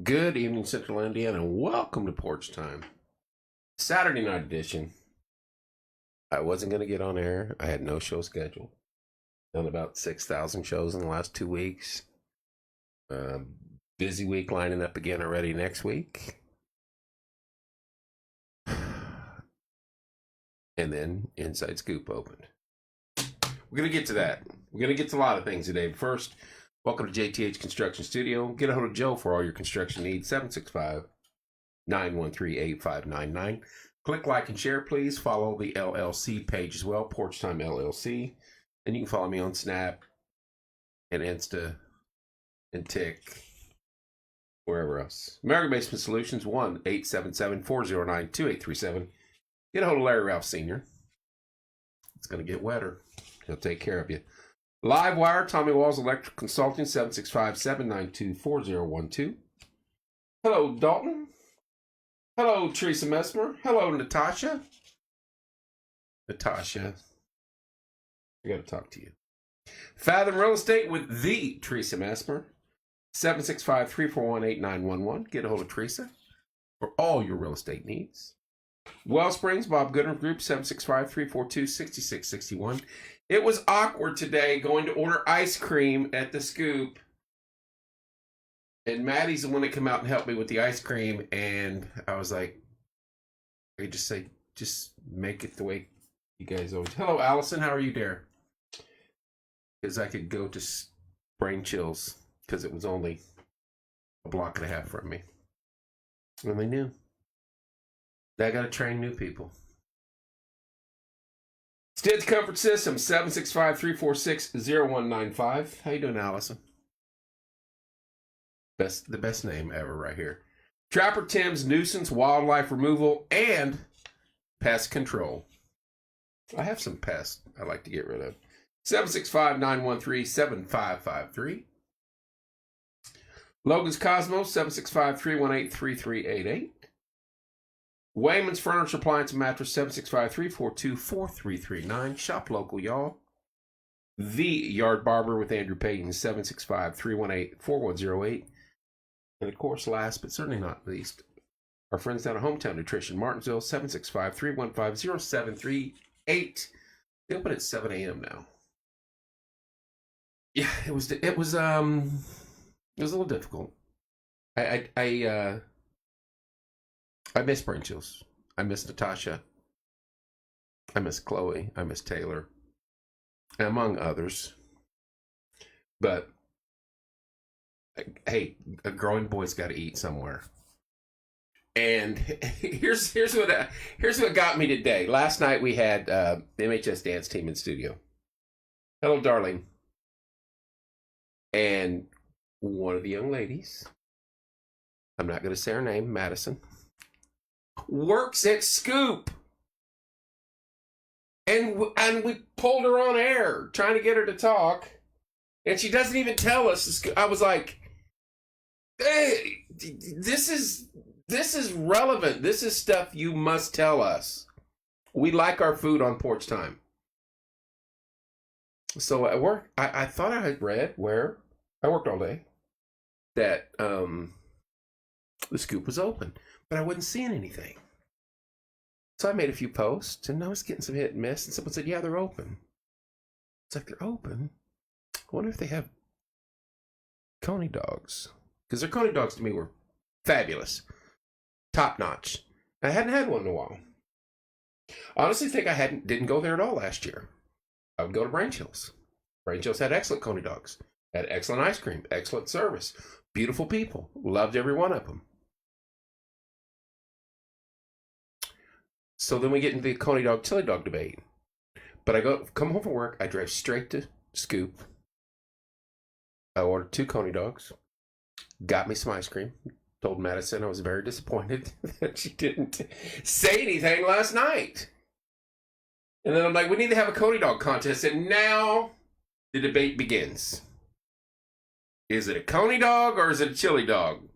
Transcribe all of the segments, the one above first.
Good evening, Central Indiana, and welcome to Porch Time. Saturday night edition. I wasn't going to get on air. I had no show scheduled. Done about 6,000 shows in the last 2 weeks. Busy week lining up again already next week. And then Inside Scoop opened. We're going to get to that. We're going to get to a lot of things today. But first, welcome to JTH Construction Studio. Get a hold of Joe for all your construction needs. 765-913-8599. Click like and share, please. Follow the LLC page as well, Porch Time LLC. And you can follow me on Snap and Insta and Tik, wherever else. American Basement Solutions, 1-877-409-2837. Get a hold of Larry Ralph Sr. It's going to get wetter. He'll take care of you. Live Wire, Tommy Walls Electric Consulting, 765-792-4012. Hello, Dalton. Hello, Teresa Messmer. Hello, Natasha. Natasha, I got to talk to you. Fathom Real Estate with the Teresa Messmer, 765-341-8911. Get a hold of Teresa for all your real estate needs. Wellsprings, Bob Goodrum Group, 765-342-6661. It was awkward today going to order ice cream at the Scoop. And Maddie's the one that came out and helped me with the ice cream. And I was like, I just say, just make it the way you guys always. Hello, Allison. How are you, dear? Because I could go to Brain Chills because it was only a block and a half from me. And they knew. I got to train new people. Stids Comfort System, 765-346-0195. How you doing, Allison? The best name ever right here. Trapper Tim's Nuisance, Wildlife Removal, and Pest Control. I have some pests I like to get rid of. 765-913-7553. Logan's Cosmos, 765-318-3388. Wayman's Furniture, Appliance, and Mattress, 765-342-4339. Shop local, y'all. The Yard Barber with Andrew Payton, 765-318-4108. And of course, last but certainly not least, our friends down at Hometown Nutrition, Martinsville, 765-315-0738. They open at 7 a.m. now. Yeah, it was a little difficult. I miss Brain Chills. I miss Natasha. I miss Chloe. I miss Taylor, among others. But hey, a growing boy's got to eat somewhere. And here's what got me today. Last night we had the MHS dance team in studio. Hello, darling. And one of the young ladies, I'm not going to say her name, Madison, works at Scoop. And we pulled her on air, trying to get her to talk. And she doesn't even tell us. I was like, hey, this is relevant. This is stuff you must tell us. We like our food on Porch Time. So at work, I thought I had read where, I worked all day, that the Scoop was open. But I wasn't seeing anything. So I made a few posts, and I was getting some hit and miss, and someone said, yeah, they're open. It's like, they're open? I wonder if they have Coney dogs. Because their Coney dogs to me were fabulous. Top notch. I hadn't had one in a while. I honestly think I didn't go there at all last year. I would go to Brain Chills. Brain Chills had excellent Coney dogs. Had excellent ice cream. Excellent service. Beautiful people. Loved every one of them. So then we get into the Coney dog, chili dog debate. But I come home from work, I drive straight to Scoop. I ordered 2 Coney dogs. Got me some ice cream. Told Madison I was very disappointed that she didn't say anything last night. And then I'm like, we need to have a Coney dog contest. And now the debate begins. Is it a Coney dog or is it a chili dog?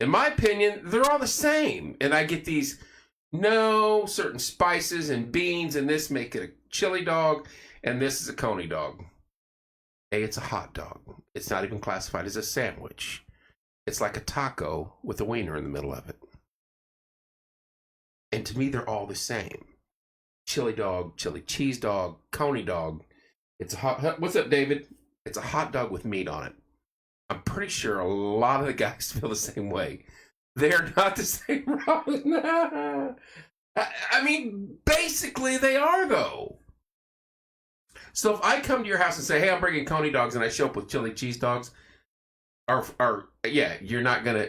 In my opinion, they're all the same. And I get these, no, certain spices and beans, and this make it a chili dog, and this is a Coney dog. Hey, it's a hot dog. It's not even classified as a sandwich. It's like a taco with a wiener in the middle of it. And to me, they're all the same. Chili dog, chili cheese dog, coney dog. It's a hot. What's up, David? It's a hot dog with meat on it. I'm pretty sure a lot of the guys feel the same way. They're not the same, Robin. I mean, basically they are, though. So if I come to your house and say, hey, I'm bringing coney dogs, and I show up with chili cheese dogs, you're not gonna,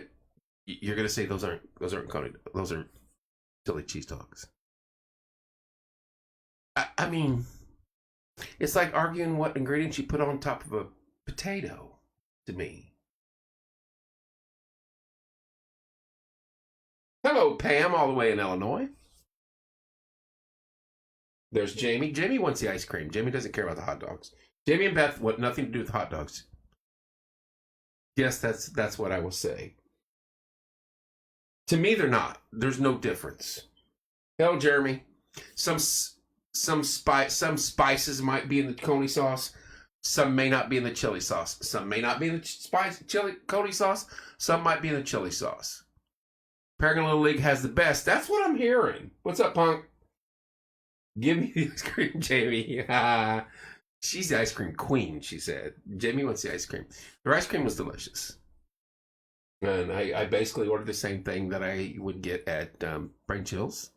you're gonna say those aren't coney, those are chili cheese dogs. I mean, it's like arguing what ingredients you put on top of a potato to me. Hello, Pam, all the way in Illinois. There's Jamie. Jamie wants the ice cream. Jamie doesn't care about the hot dogs. Jamie and Beth want nothing to do with hot dogs. Yes, that's what I will say. To me, they're not. There's no difference. Hello, Jeremy. Some spices might be in the coney sauce. Some may not be in the chili sauce. Some may not be in the coney sauce. Some might be in the chili sauce. Paragon Little League has the best. That's what I'm hearing. What's up, punk? Give me the ice cream, Jamie. She's the ice cream queen, she said. Jamie wants the ice cream. Her ice cream was delicious. And I basically ordered the same thing that I would get at Brain Chills.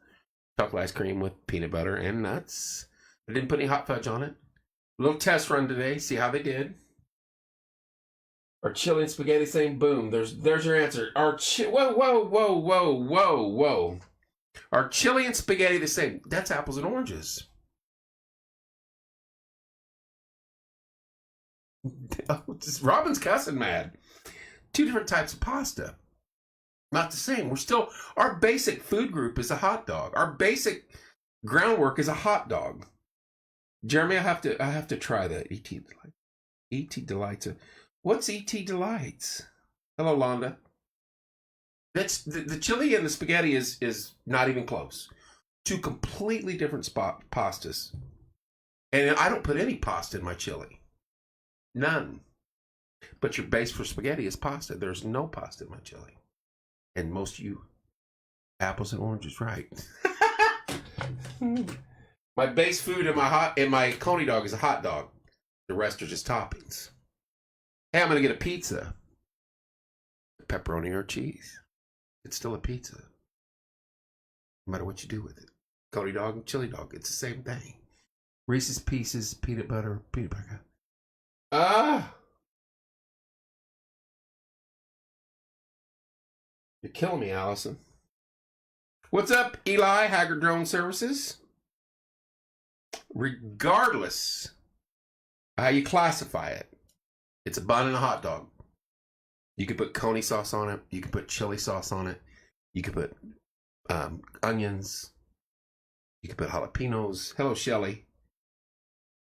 Chocolate ice cream with peanut butter and nuts. I didn't put any hot fudge on it. A little test run today. See how they did. Are chili and spaghetti the same? Boom. There's your answer. Whoa. Are chili and spaghetti the same? That's apples and oranges. Robin's cussing mad. Two different types of pasta. Not the same. Our basic food group is a hot dog. Our basic groundwork is a hot dog. Jeremy, I have to try that ET Delights. ET Delights. What's ET Delights? Hello, Londa. That's the chili and the spaghetti is not even close. Two completely different pastas. And I don't put any pasta in my chili. None. But your base for spaghetti is pasta. There's no pasta in my chili. And most of you, apples and oranges, right? My base food in my coney dog is a hot dog. The rest are just toppings. Hey, I'm gonna get a pizza. Pepperoni or cheese. It's still a pizza. No matter what you do with it. Coney dog and chili dog, it's the same thing. Reese's Pieces, peanut butter. You're killing me, Allison. What's up, Eli, Haggard Drone Services? Regardless of how you classify it, it's a bun and a hot dog. You could put coney sauce on it. You could put chili sauce on it. You could put onions. You could put jalapenos. Hello, Shelly.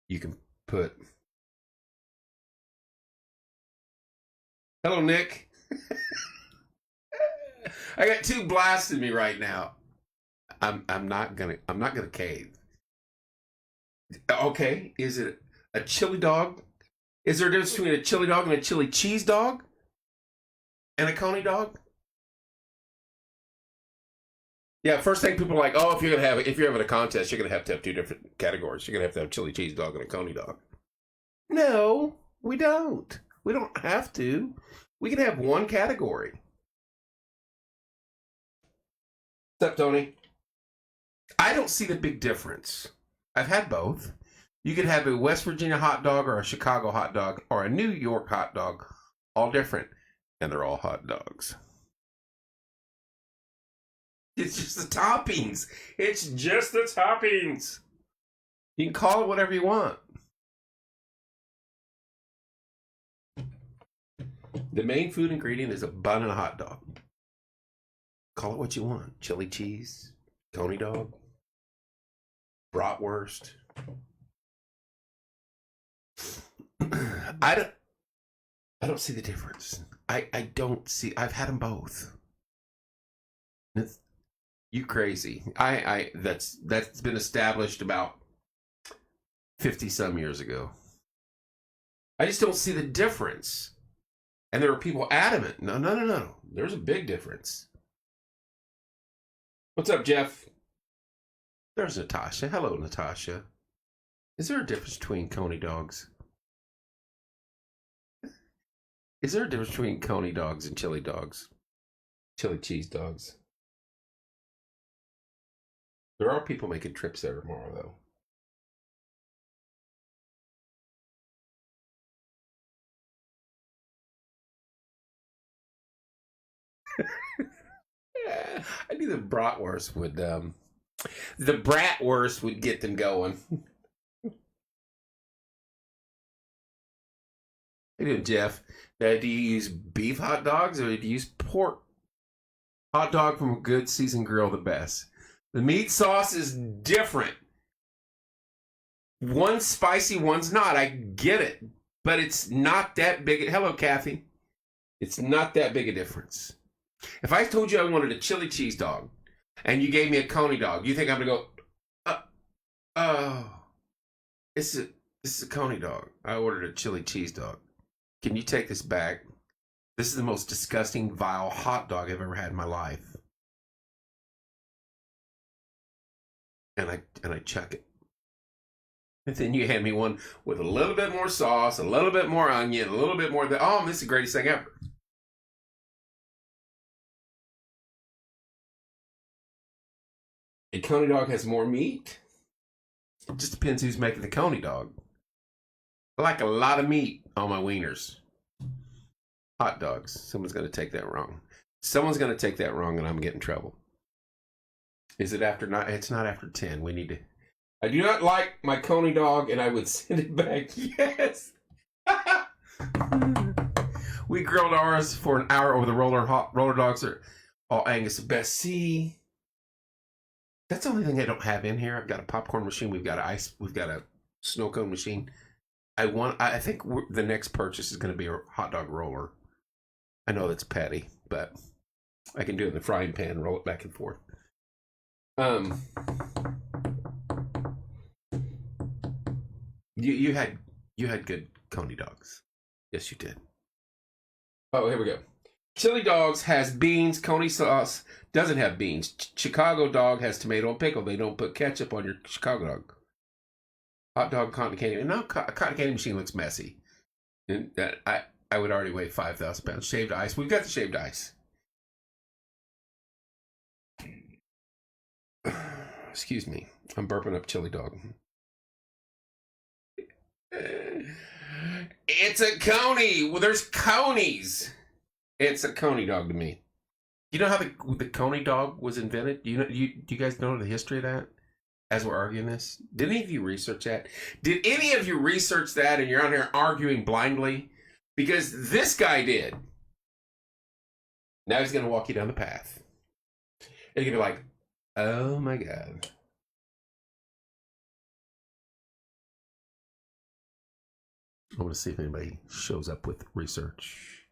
You can put... Hello, Nick. I got two blasting me right now. I'm not gonna cave. Okay, is it a chili dog? Is there a difference between a chili dog and a chili cheese dog? And a coney dog? Yeah, first thing people are like, oh, if you're having a contest, you're gonna have to have two different categories. You're gonna have a chili cheese dog and a coney dog. No, we don't. We don't have to. We can have one category. What's up, Tony? I don't see the big difference. I've had both. You could have a West Virginia hot dog or a Chicago hot dog or a New York hot dog. All different. And they're all hot dogs. It's just the toppings. It's just the toppings. You can call it whatever you want. The main food ingredient is a bun and a hot dog. Call it what you want. Chili cheese, coney dog, bratwurst. I don't see the difference. I don't see. I've had them both. You crazy? That's been established about 50 some years ago. I just don't see the difference. And there were people adamant. No, no, no, no. There's a big difference. What's up, Jeff? There's Natasha. Hello, Natasha. Is there a difference between coney dogs? Is there a difference between coney dogs and chili dogs? Chili cheese dogs. There are people making trips there tomorrow, though. Yeah, I knew the bratwurst would, the bratwurst would get them going. How you doing, Jeff? Now, do you use beef hot dogs or do you use pork? Hot dog from a good seasoned grill, the best. The meat sauce is different. One's spicy, one's not. I get it. But it's not that big. Hello, Kathy. It's not that big a difference. If I told you I wanted a chili cheese dog and you gave me a coney dog, you think I'm going to go, oh, this is a coney dog. I ordered a chili cheese dog. Can you take this back? This is the most disgusting, vile hot dog I've ever had in my life. And I chuck it. And then you hand me one with a little bit more sauce, a little bit more onion, a little bit more. Oh, this is the greatest thing ever. A coney dog has more meat. It just depends who's making the coney dog. I like a lot of meat on my wieners. Hot dogs. Someone's going to take that wrong. Someone's going to take that wrong and I'm getting in trouble. Is it after 9? It's not after 10. We need to. I do not like my coney dog and I would send it back. Yes. We grilled ours for an hour over the roller dogs are all Angus the best. See, that's the only thing I don't have in here. I've got a popcorn machine. We've got ice. We've got a snow cone machine. I think the next purchase is going to be a hot dog roller. I know that's petty, but I can do it in the frying pan and roll it back and forth. You had good coney dogs. Yes, you did. Oh, here we go. Chili dogs has beans. Coney sauce doesn't have beans. Chicago dog has tomato and pickle. They don't put ketchup on your Chicago dog. Hot dog cotton candy. And now cotton candy machine looks messy. And I would already weigh 5,000 pounds. Shaved ice. We've got the shaved ice. Excuse me. I'm burping up chili dog. It's a coney. Well, there's conies. It's a coney dog to me. You know how the coney dog was invented? Do you guys know the history of that? As we're arguing this, did any of you research that? Did any of you research that and you're on here arguing blindly? Because this guy did. Now he's going to walk you down the path. And you're going to be like, oh my God. I want to see if anybody shows up with research.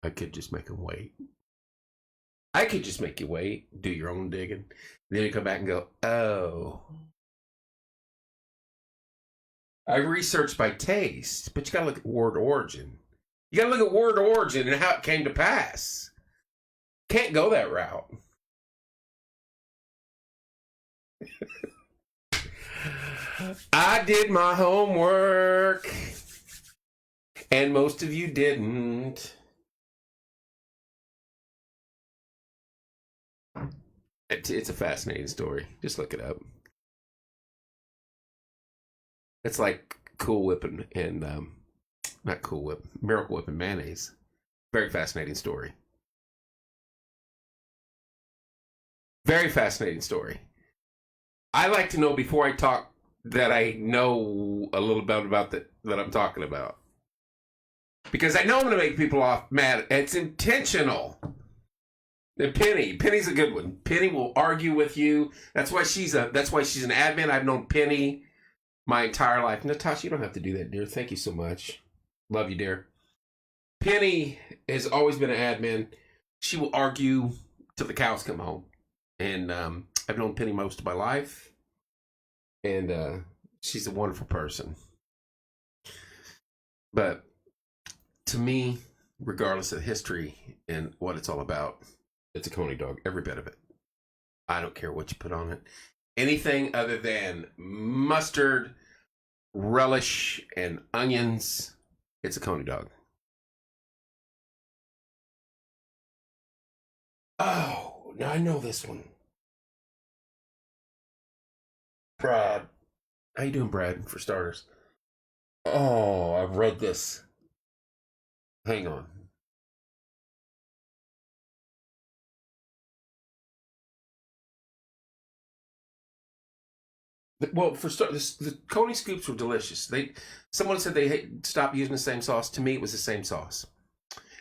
I could just make them wait. I could just make you wait, do your own digging. Then you come back and go, oh. I researched by taste, but you got to look at word origin. You got to look at word origin and how it came to pass. Can't go that route. I did my homework, and most of you didn't. It's a fascinating story. Just look it up. It's like Cool Whip and not Cool Whip, Miracle Whip and mayonnaise. Very fascinating story. Very fascinating story. I like to know before I talk that I know a little bit about that I'm talking about. Because I know I'm going to make people off mad. It's intentional. And Penny's a good one. Penny will argue with you. That's why she's an admin. I've known Penny my entire life. Natasha, you don't have to do that, dear. Thank you so much. Love you, dear. Penny has always been an admin. She will argue till the cows come home. And I've known Penny most of my life. And she's a wonderful person. But to me, regardless of history and what it's all about, it's a coney dog, every bit of it. I don't care what you put on it. Anything other than mustard, relish, and onions, it's a coney dog. Oh, now I know this one. Brad. How you doing, Brad, for starters? Oh, I've read this. Hang on. Well, for starters, the Coney scoops were delicious. Someone said they stopped using the same sauce. To me, it was the same sauce.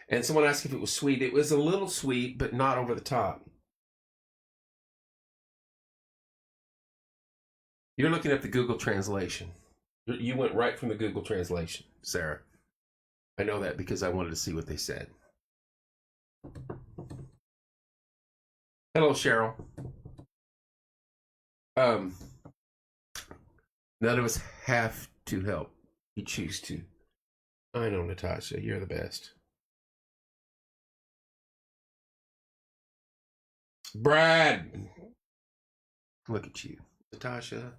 And someone asked if it was sweet. It was a little sweet, but not over the top. You're looking at the Google translation. You went right from the Google translation, Sarah. I know that because I wanted to see what they said. Hello, Cheryl. None of us have to help. You choose to. I know, Natasha. You're the best. Brad. Look at you. Natasha.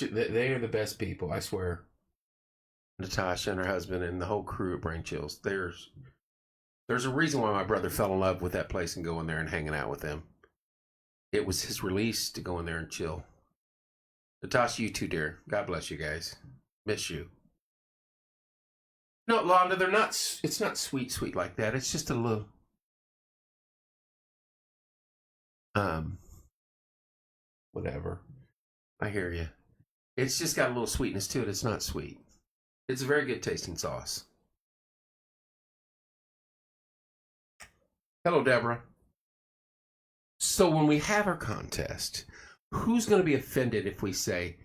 They are the best people, I swear. Natasha and her husband and the whole crew at Brain Chills. There's a reason why my brother fell in love with that place and going there and hanging out with them. It was his release to go in there and chill. Natasha, you too, dear. God bless you guys. Miss you. No, Londa, they're not. It's not sweet like that. It's just a little. Whatever. I hear you. It's just got a little sweetness to it. It's not sweet. It's a very good tasting sauce. Hello, Deborah. So when we have our contest, who's going to be offended if we say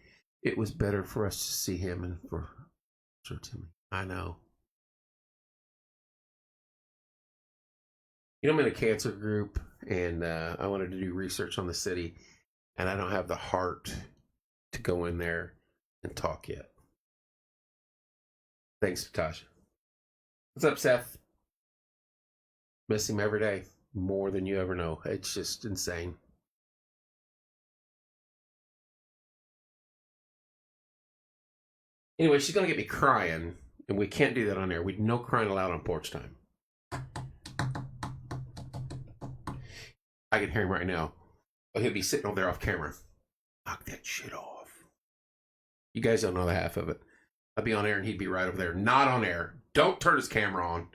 it was better for us to see him and for Timmy? I know. You know, I'm in a cancer group, and I wanted to do research on the city, and I don't have the heart to go in there and talk yet. Thanks, Natasha. What's up, Seth? Miss him every day, more than you ever know. It's just insane. Anyway, she's going to get me crying, and we can't do that on air. No crying allowed on porch time. I can hear him right now. Oh, he'll be sitting over there off camera. Knock that shit off. You guys don't know the half of it. I'd be on air and he'd be right over there. Not on air. Don't turn his camera on.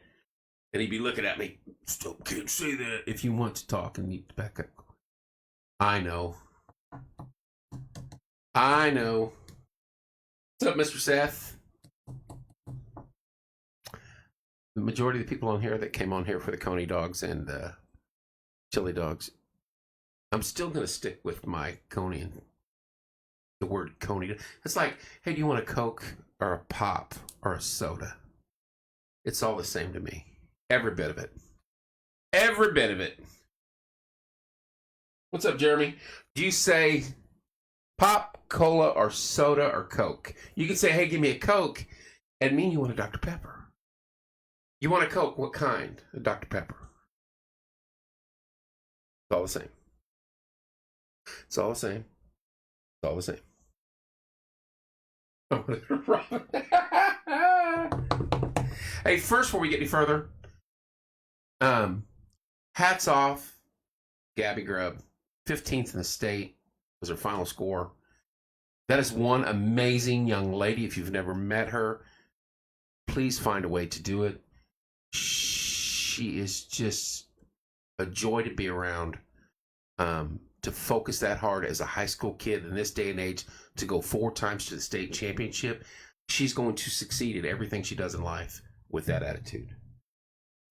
And he'd be looking at me. Still can't say that. If you want to talk and need to back up. I know. I know. What's up, Mr. Seth? The majority of the people on here that came on here for the Coney dogs and chili dogs, I'm still going to stick with my Coney and the word Coney. It's like, hey, do you want a Coke or a pop or a soda? It's all the same to me. Every bit of it. Every bit of it. What's up, Jeremy? Do you say pop, cola, or soda, or Coke? You can say, hey, give me a Coke, and mean you want a Dr. Pepper. You want a Coke, what kind? A Dr. Pepper. It's all the same. It's all the same. It's all the same. Hey, first, before we get any further, hats off, Gabby Grubb, 15th in the state was her final score. That is one amazing young lady. If you've never met her, please find a way to do it. She is just a joy to be around. To focus that hard as a high school kid in this day and age, to go 4 times to the state championship, she's going to succeed at everything she does in life with that attitude.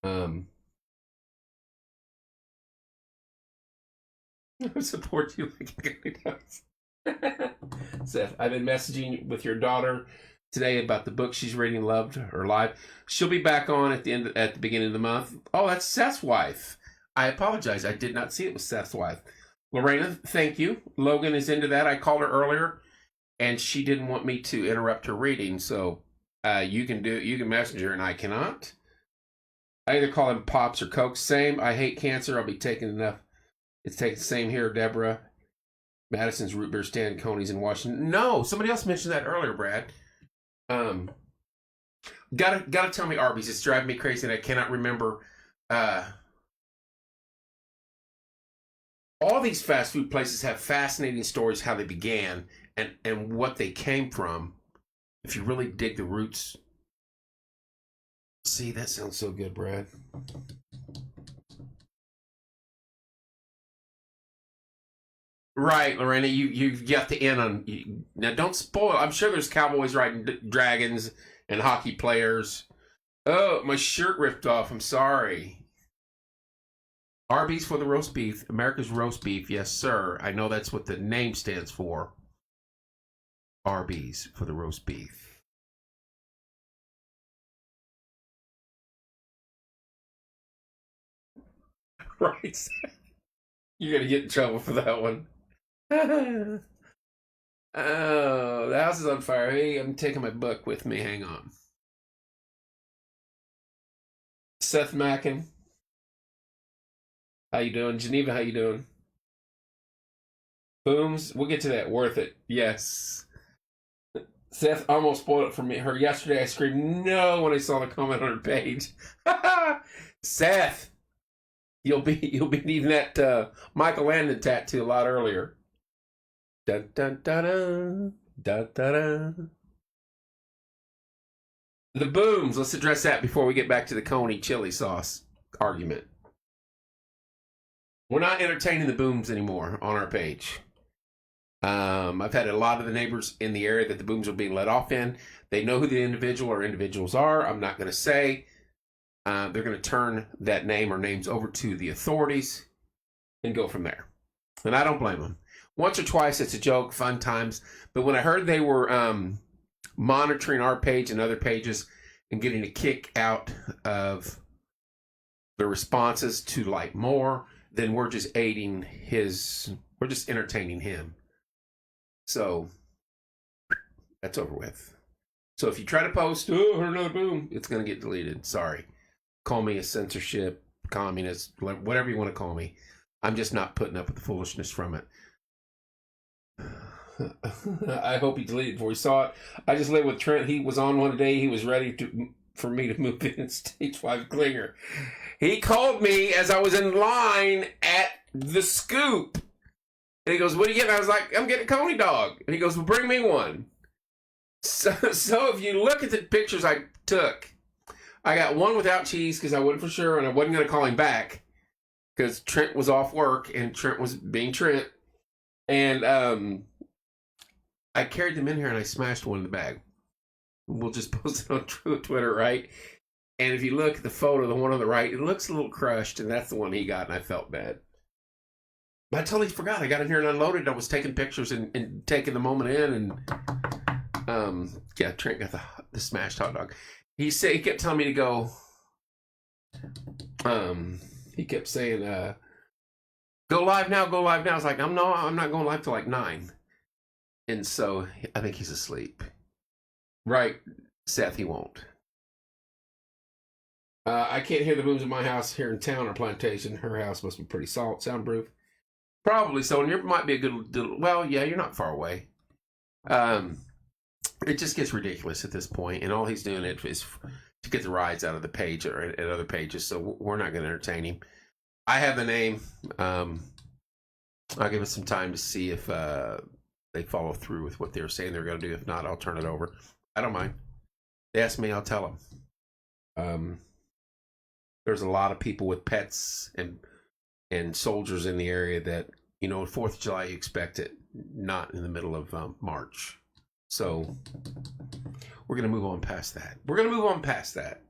I support you like he does. Seth, I've been messaging with your daughter today about the book she's reading, Loved or Live. She'll be back on at the beginning of the month. Oh, that's Seth's wife. I apologize. I did not see it was Seth's wife. Lorena, thank you. Logan is into that. I called her earlier, and she didn't want me to interrupt her reading. So you can messenger, and I cannot. I either call him Pops or Coke. Same. I hate cancer. I'll be taking enough. It's taking the same here, Deborah. Madison's root beer stand, Coney's in Washington. No, somebody else mentioned that earlier, Brad. Gotta tell me Arby's. It's driving me crazy and I cannot remember. All these fast food places have fascinating stories how they began and what they came from. If you really dig the roots. See, that sounds so good, Brad. Right, Lorena, you got the in on. Now, don't spoil. I'm sure there's cowboys riding dragons and hockey players. Oh, my shirt ripped off. I'm sorry. Arby's for the roast beef. America's roast beef. Yes, sir. I know that's what the name stands for. Arby's for the roast beef. Right. You're going to get in trouble for that one. Oh, the house is on fire. Hey, I'm taking my book with me. Hang on. Seth Mackin. How you doing? Geneva, how you doing? Booms. We'll get to that. Worth it. Yes. Seth almost spoiled it for me. Her yesterday. I screamed no when I saw the comment on her page. Seth, you'll be needing that Michael Landon tattoo a lot earlier. Dun dun dun dun dun dun dun. The booms. Let's address that before we get back to the Coney chili sauce argument. We're not entertaining the booms anymore on our page. I've had a lot of the neighbors in the area that the booms are being let off in. They know who the individual or individuals are. I'm not going to say. They're going to turn that name or names over to the authorities and go from there. And I don't blame them. Once or twice, it's a joke, fun times. But when I heard they were monitoring our page and other pages and getting a kick out of the responses to like more, then we're just aiding we're just entertaining him. So that's over with. So if you try to post, another boom, it's going to get deleted. Sorry. Call me a censorship, communist, whatever you want to call me. I'm just not putting up with the foolishness from it. I hope he deleted before he saw it. I just lived with Trent. He was on one day. He was ready for me to move in stage 5 clinger. He called me as I was in line at the Scoop. And he goes, what are you getting? I was like, I'm getting a Coney dog. And he goes, well, bring me one. So if you look at the pictures I took, I got one without cheese because I wasn't for sure, and I wasn't going to call him back because Trent was off work and Trent was being Trent. And I carried them in here and I smashed one in the bag. We'll just post it on Twitter, right? And if you look at the photo, the one on the right, it looks a little crushed, and that's the one he got, and I felt bad. But I totally forgot. I got in here and unloaded. I was taking pictures and taking the moment in, and yeah, Trent got the smashed hot dog. He kept telling me to go. He kept saying, "Go live now, go live now." I was like, I'm not going live till like 9. And so I think he's asleep. Right, Seth, he won't. I can't hear the booms in my house here in town or plantation. Her house must be pretty soundproof. Probably so. And there might be a good, well, yeah, you're not far away. It just gets ridiculous at this point, and all he's doing is to get the rides out of the page or at other pages. So we're not going to entertain him. I have the name. I'll give it some time to see if they follow through with what they were saying they're going to do. If not, I'll turn it over. I don't mind. They ask me, I'll tell them. There's a lot of people with pets and soldiers in the area that, 4th of July, you expect it, not in the middle of March. So we're going to move on past that.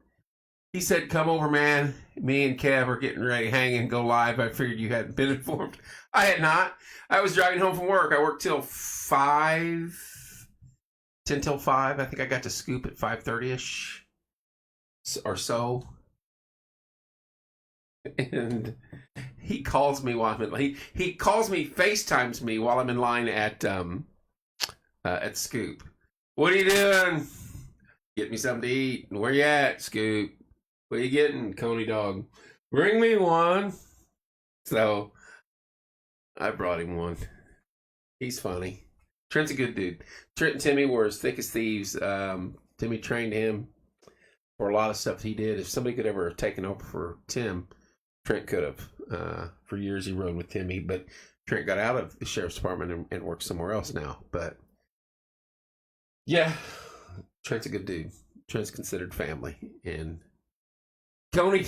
He said, come over, man. Me and Kev are getting ready to hang and go live. I figured you hadn't been informed. I had not. I was driving home from work. I worked till 10 till 5. I think I got to Scoop at 5:30ish or so. And he calls me while I'm in. He calls me, FaceTimes me while I'm in line at at Scoop. What are you doing? Get me something to eat. Where you at, Scoop? What are you getting, Coney Dog? Bring me one. So I brought him one. He's funny. Trent's a good dude. Trent and Timmy were as thick as thieves. Timmy trained him for a lot of stuff he did. If somebody could ever have taken over for Tim, Trent could have. For years he rode with Timmy, but Trent got out of the sheriff's department and works somewhere else now. But yeah, Trent's a good dude. Trent's considered family. And Tony,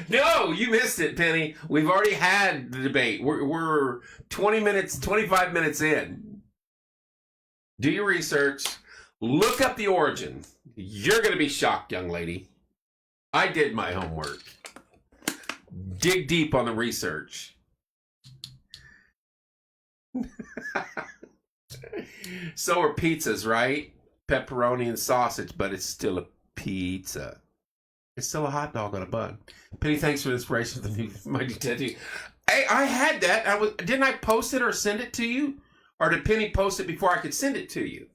no, you missed it, Penny. We've already had the debate. We're 25 minutes in. Do your research. Look up the origin. You're going to be shocked, young lady. I did my homework. Dig deep on the research. So are pizzas, right? Pepperoni and sausage, but it's still a pizza. It's still a hot dog on a bun. Penny, thanks for the inspiration for the new Mighty Tattoo. Hey, I had that. Didn't I post it or send it to you? Or did Penny post it before I could send it to you?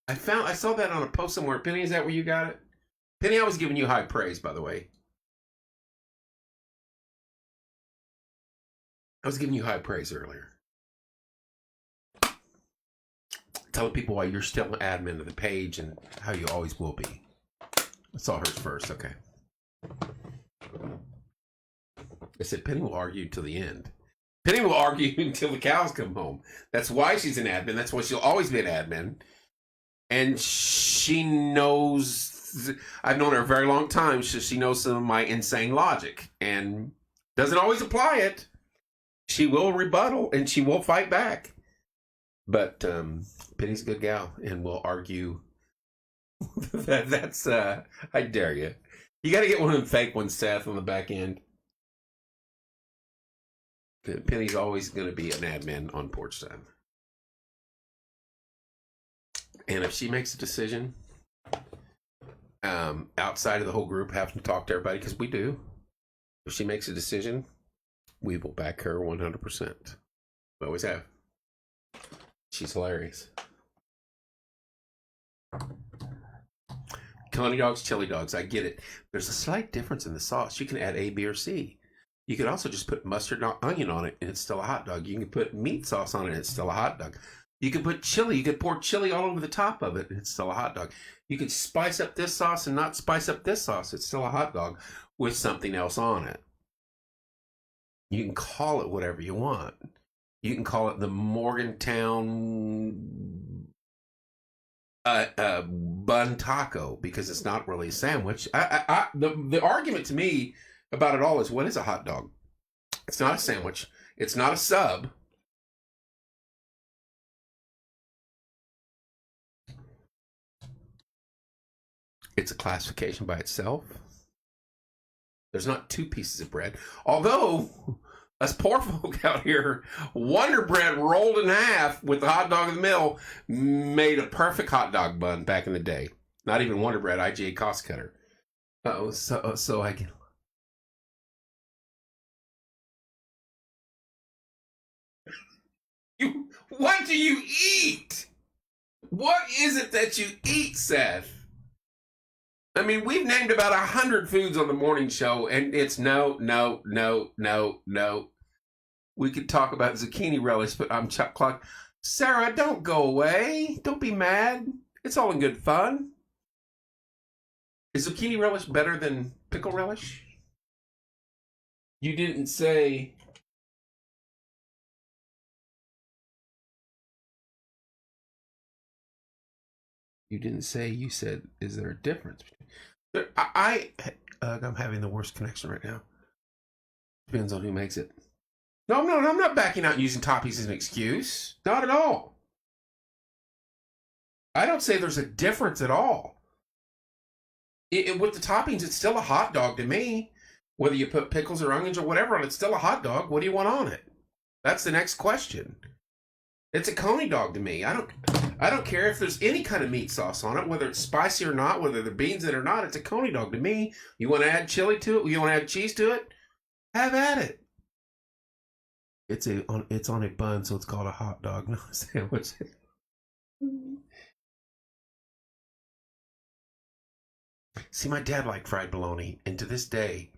I saw that on a post somewhere. Penny, is that where you got it? Penny, I was giving you high praise, by the way. I was giving you high praise earlier. Telling people why you're still an admin of the page and how you always will be. I saw hers first, okay. I said Penny will argue till the end. Penny will argue until the cows come home. That's why she's an admin. That's why she'll always be an admin. And she knows, I've known her a very long time, so she knows some of my insane logic. And doesn't always apply it. She will rebuttal and she will fight back. But Penny's a good gal and will argue. That's, I dare you. You got to get one of them fake ones, Seth, on the back end. Penny's always going to be an admin on Porch Time. And if she makes a decision outside of the whole group having to talk to everybody, because we do, if she makes a decision, we will back her 100%. We always have. She's hilarious. Coney dogs, chili dogs, I get it. There's a slight difference in the sauce. You can add A, B, or C. You can also just put mustard and onion on it, and it's still a hot dog. You can put meat sauce on it, and it's still a hot dog. You can put chili. You can pour chili all over the top of it, and it's still a hot dog. You can spice up this sauce and not spice up this sauce. It's still a hot dog with something else on it. You can call it whatever you want. You can call it the Morgantown bun taco because it's not really a sandwich. The argument to me about it all is, what is a hot dog? It's not a sandwich. It's not a sub. It's a classification by itself. There's not two pieces of bread. Although, us poor folk out here, Wonder Bread rolled in half with the hot dog in the middle made a perfect hot dog bun back in the day. Not even Wonder Bread, IGA cost cutter. So I get... What do you eat? What is it that you eat, Seth? I mean, we've named about 100 foods on the morning show, and it's no. We could talk about zucchini relish, but I'm Chuck Clark. Sarah, don't go away. Don't be mad. It's all in good fun. Is zucchini relish better than pickle relish? You didn't say... You didn't say, you said, is there a difference? I'm having the worst connection right now. Depends on who makes it. No, I'm not backing out and using toppings as an excuse. Not at all. I don't say there's a difference at all. With the toppings, it's still a hot dog to me. Whether you put pickles or onions or whatever on it, it's still a hot dog. What do you want on it? That's the next question. It's a Coney dog to me. I don't care if there's any kind of meat sauce on it, whether it's spicy or not, whether there are beans in it or not. It's a Coney dog to me. You want to add chili to it? You want to add cheese to it? Have at it. It's on a bun, so it's called a hot dog, not a sandwich. See, my dad liked fried bologna, and to this day,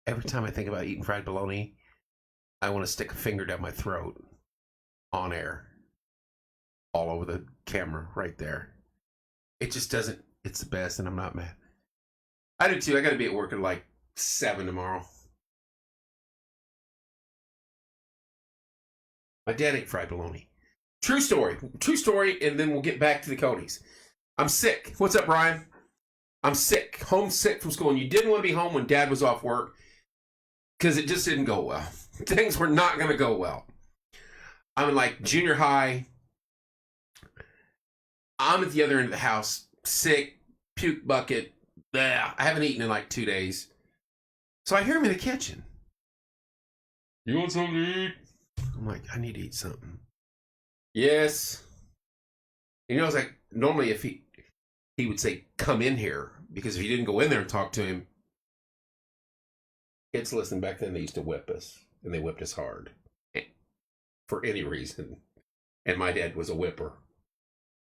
every time I think about eating fried bologna, I want to stick a finger down my throat on air, all over the camera, right there. It just doesn't. It's the best, and I'm not mad. I do too. I got to be at work at like 7 tomorrow. My dad ate fried bologna. True story. True story, and then we'll get back to the Coney's. I'm sick. What's up, Brian? I'm sick. Homesick from school. And you didn't want to be home when Dad was off work because it just didn't go well. Things were not going to go well. I'm in like junior high. I'm at the other end of the house, sick, puke bucket. Bleh. I haven't eaten in like 2 days. So I hear him in the kitchen. You want something to eat? I'm like, I need to eat something. Yes. You know, it's like, normally if he would say, come in here, because if you didn't go in there and talk to him, kids listen, back then they used to whip us, and they whipped us hard for any reason. And my dad was a whipper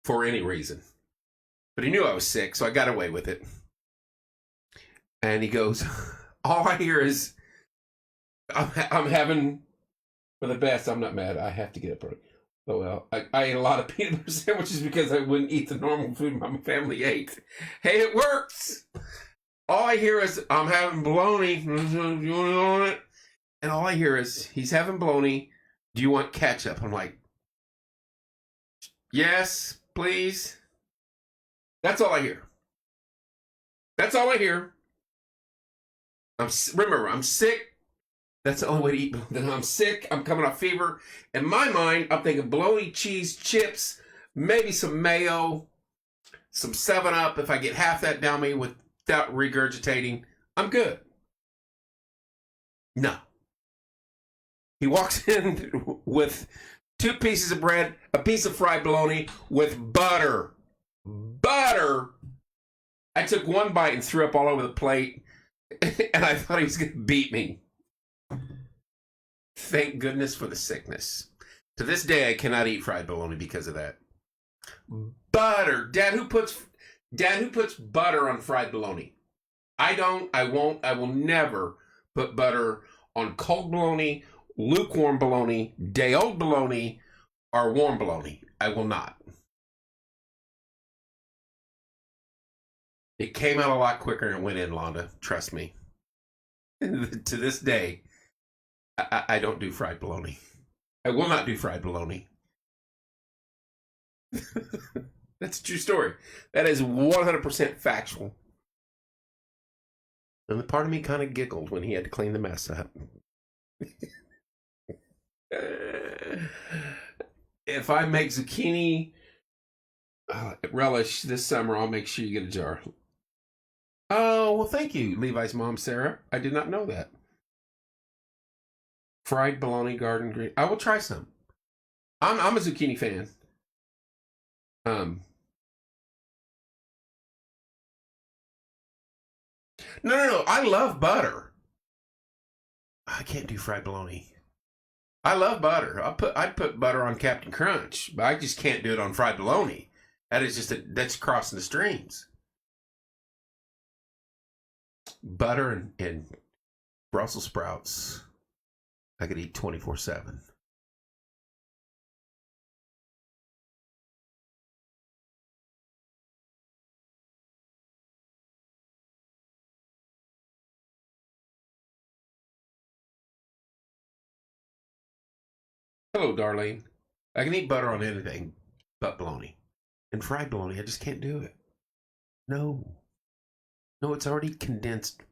for any reason. But he knew I was sick, so I got away with it. And he goes, all I hear is, I'm having for the best. I'm not mad. I have to get up early. Oh, well, I ate a lot of peanut butter sandwiches because I wouldn't eat the normal food my family ate. Hey, it works. All I hear is, I'm having bologna. Do you want it? And all I hear is, he's having bologna. Do you want ketchup? I'm like, yes, please. That's all I hear. That's all I hear. Remember, I'm sick. That's the only way to eat. Then I'm sick. I'm coming off fever. In my mind, I'm thinking bologna, cheese, chips, maybe some mayo, some 7-Up. If I get half that down me without regurgitating, I'm good. No. He walks in with 2 pieces of bread, a piece of fried bologna with butter. Butter. I took 1 bite and threw up all over the plate, and I thought he was going to beat me. Thank goodness for the sickness. To this day, I cannot eat fried bologna because of that. Butter. Dad, who puts butter on fried bologna? I don't, I won't, I will never put butter on cold bologna, lukewarm bologna, day-old bologna, or warm bologna. I will not. It came out a lot quicker than it went in, Londa. Trust me. To this day, I don't do fried bologna. I will not do fried bologna. That's a true story. That is 100% factual. And the part of me kind of giggled when he had to clean the mess up. If I make zucchini relish this summer, I'll make sure you get a jar. Oh, well, thank you, Levi's mom, Sarah. I did not know that. Fried bologna, garden green. I will try some. I'm a zucchini fan. No. I love butter. I can't do fried bologna. I love butter. I'd put butter on Captain Crunch, but I just can't do it on fried bologna. That is that's crossing the streams. Butter and Brussels sprouts. I could eat 24/7. Hello, Darlene. I can eat butter on anything but bologna. And fried bologna, I just can't do it. No. No, it's already condensed.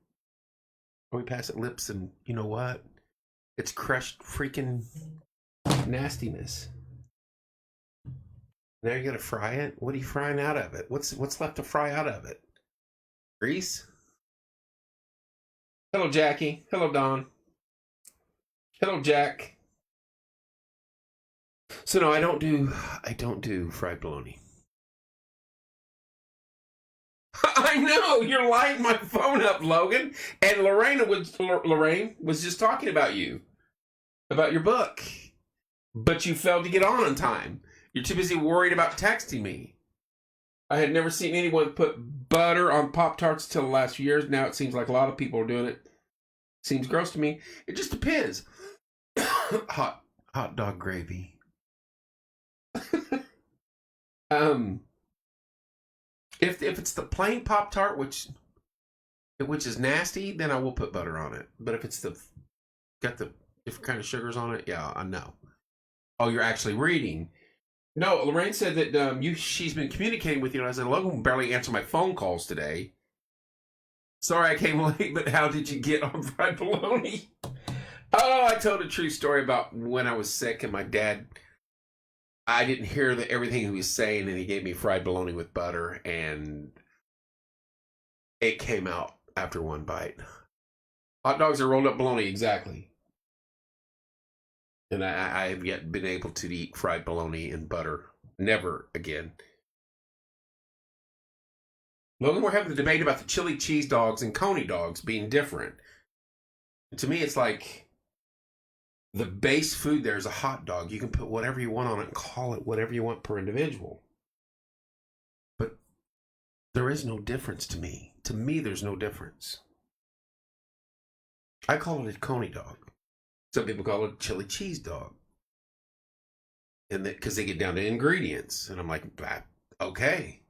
Or we pass it lips and you know what? It's crushed freaking nastiness. Now you gotta fry it? What are you frying out of it? What's left to fry out of it? Grease? Hello, Jackie. Hello, Don. Hello, Jack. So no, I don't do fried bologna. I know, you're lighting my phone up, Logan. And Lorraine was just talking about you. about your book, but you failed to get on time. You're too busy worried about texting me. I had never seen anyone put butter on Pop-Tarts till the last few years. Now it seems like a lot of people are doing it. Seems gross to me. It just depends. Hot dog gravy. If it's the plain Pop-Tart, which is nasty, then I will put butter on it. But if it's got the different kind of sugars on it, yeah, I know. Oh, you're actually reading. No, Lorraine said that she's been communicating with you. And I said, Logan barely answered my phone calls today. Sorry I came late, but how did you get on fried bologna? Oh, I told a true story about when I was sick and my dad, I didn't hear everything he was saying, and he gave me fried bologna with butter, and it came out after one bite. Hot dogs are rolled up bologna, exactly. And I have yet been able to eat fried bologna and butter. Never again. Logan, we're having the debate about the chili cheese dogs and coney dogs being different. To me, it's like the base food there is a hot dog. You can put whatever you want on it and call it whatever you want per individual. But there is no difference to me. To me, there's no difference. I call it a coney dog. Some people call it a chili cheese dog. And because they get down to ingredients. And I'm like, okay.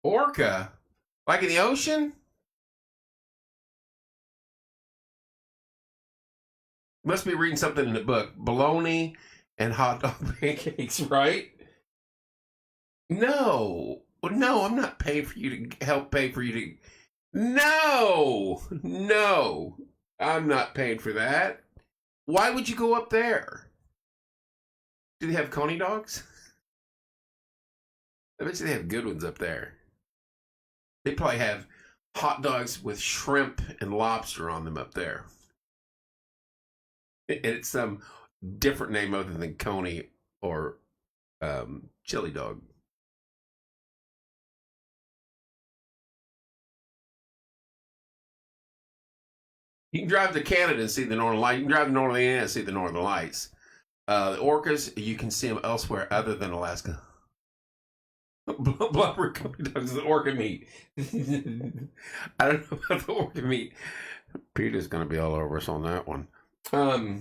Orca? Like in the ocean? Must be reading something in the book. Bologna and hot dog pancakes, right? No, I'm not paying for you to help pay for you to. No, I'm not paying for that. Why would you go up there? Do they have coney dogs? I bet you they have good ones up there. They probably have hot dogs with shrimp and lobster on them up there. And it's some different name other than coney or chili dog. You can drive to Canada and see the Northern Lights. You can drive to Northern Indiana and see the Northern Lights. The orcas, you can see them elsewhere other than Alaska. Blubber dogs, the orca meat. I don't know about the orca meat. Peter's going to be all over us on that one. You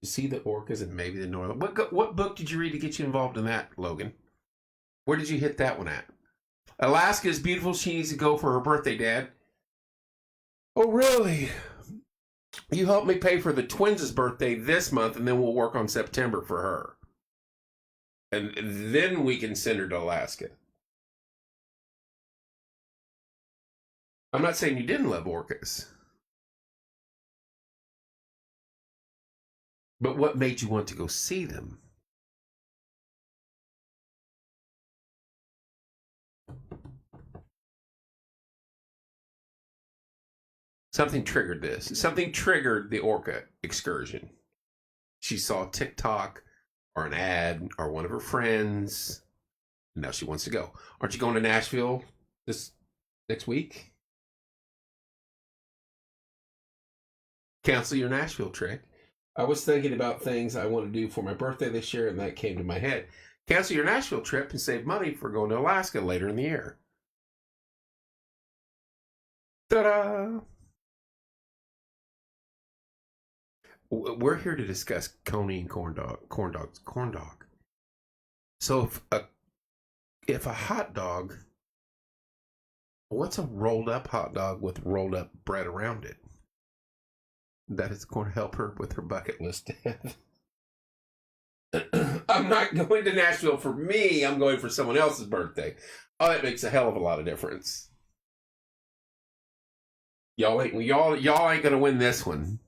see the orcas and maybe the northern. What book did you read to get you involved in that, Logan? Where did you hit that one at? Alaska is beautiful. She needs to go for her birthday, Dad. Oh, really? You helped me pay for the twins' birthday this month, and then we'll work on September for her. And then we can send her to Alaska. I'm not saying you didn't love orcas. But what made you want to go see them? Something triggered this. Something triggered the orca excursion. She saw TikTok or an ad or one of her friends. Now she wants to go. Aren't you going to Nashville this next week? Cancel your Nashville trip. I was thinking about things I want to do for my birthday this year, and that came to my head. Cancel your Nashville trip and save money for going to Alaska later in the year. Ta-da! We're here to discuss coney and corn dog. So if a hot dog, what's a rolled up hot dog with rolled up bread around it? That is going to help her with her bucket list. I'm not going to Nashville for me. I'm going for someone else's birthday. Oh, that makes a hell of a lot of difference. Y'all ain't going to win this one.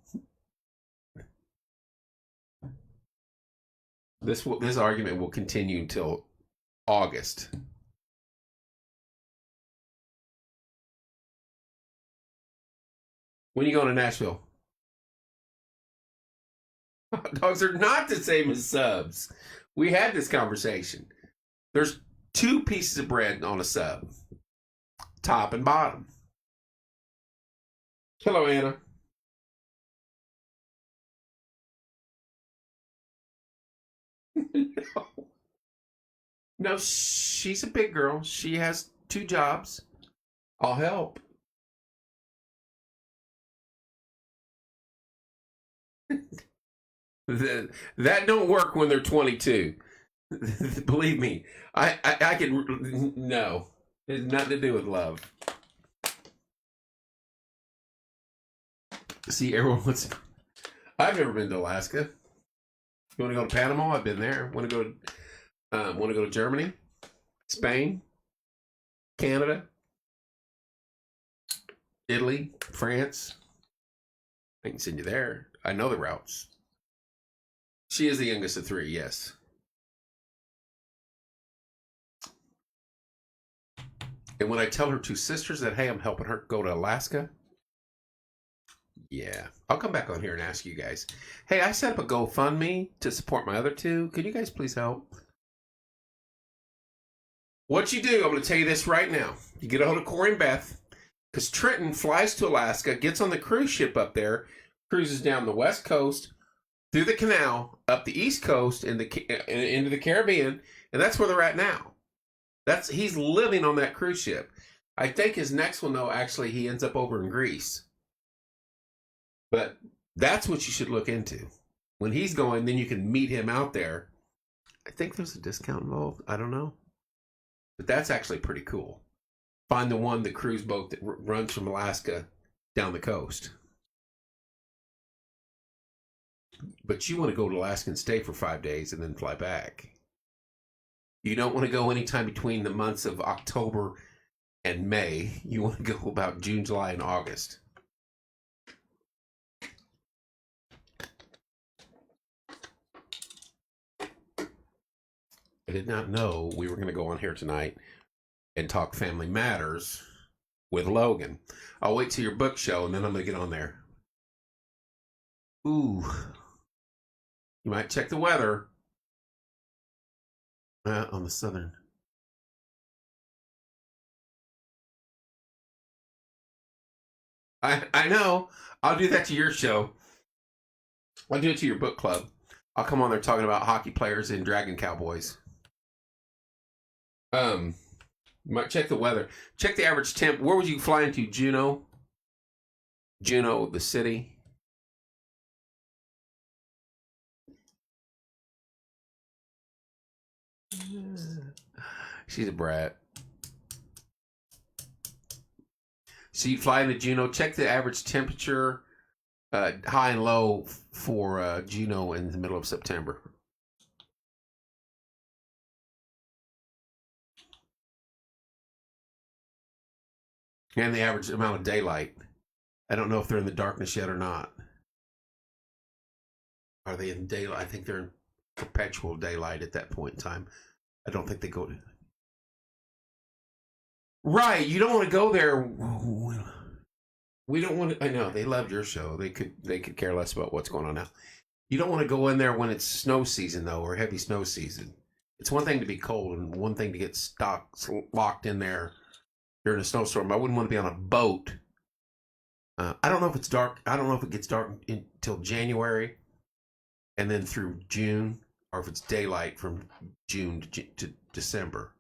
This argument will continue until August. When are you going to Nashville? Hot dogs are not the same as subs. We had this conversation. There's 2 pieces of bread on a sub, top and bottom. Hello, Anna. No. No, she's a big girl. She has 2 jobs. I'll help. That don't work when they're 22. Believe me, I can. No, it has nothing to do with love. See, everyone wants. I've never been to Alaska. You want to go to Panama? I've been there. Want to go to Germany, Spain, Canada, Italy, France. I can send you there. I know the routes. She is the youngest of 3, yes. And when I tell her 2 sisters that, hey, I'm helping her go to Alaska, yeah. I'll come back on here and ask you guys, hey, I set up a GoFundMe to support my other 2. Could you guys please help? What you do, I'm going to tell you this right now. You get a hold of Corey and Beth, because Trenton flies to Alaska, gets on the cruise ship up there, cruises down the west coast, through the canal, up the east coast, into the Caribbean, and that's where they're at now. He's living on that cruise ship. I think his next one, though, actually, he ends up over in Greece. But that's what you should look into. When he's going, then you can meet him out there. I think there's a discount involved. I don't know. But that's actually pretty cool. Find the cruise boat that runs from Alaska down the coast. But you want to go to Alaska and stay for 5 days and then fly back. You don't want to go anytime between the months of October and May. You want to go about June, July, and August. I did not know we were going to go on here tonight and talk Family Matters with Logan. I'll wait till your book show and then I'm going to get on there. Ooh. You might check the weather on the southern. I know. I'll do that to your show. I'll do it to your book club. I'll come on there talking about hockey players and Dragon Cowboys. You might check the weather. Check the average temp. Where would you fly into? Juneau, the city. She's a brat. So you fly into Juneau. Check the average temperature, high and low for Juneau in the middle of September. And the average amount of daylight. I don't know if they're in the darkness yet or not. Are they in daylight? I think they're in perpetual daylight at that point in time. I don't think they go to... Right, you don't want to go there. We don't want to... I know, they loved your show. They could care less about what's going on now. You don't want to go in there when it's snow season, though, or heavy snow season. It's one thing to be cold and one thing to get locked in there during a snowstorm. I wouldn't want to be on a boat. I don't know if it's dark. I don't know if it gets dark until January and then through June, or if it's daylight from June to December.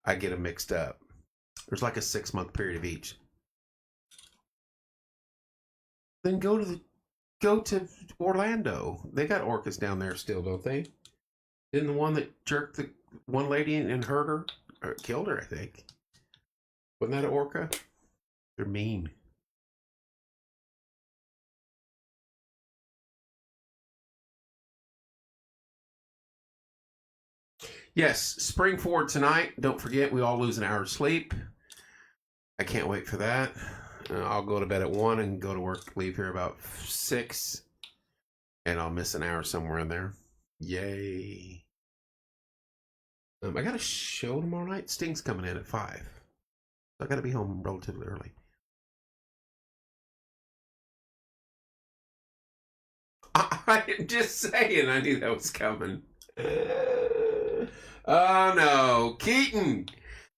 I get them mixed up. There's like a 6-month period of each. Then go to Orlando. They got orcas down there still, don't they? Didn't the one that jerked the one lady and hurt her, or killed her, I think? Wasn't that an orca? They're mean. Yes, spring forward tonight. Don't forget, we all lose an hour of sleep. I can't wait for that. I'll go to bed at 1 and go to work, leave here about 6. And I'll miss an hour somewhere in there. Yay. I got a show tomorrow night. Sting's coming in at 5. So I got to be home relatively early. I'm just saying, I knew that was coming. Oh no, Keaton!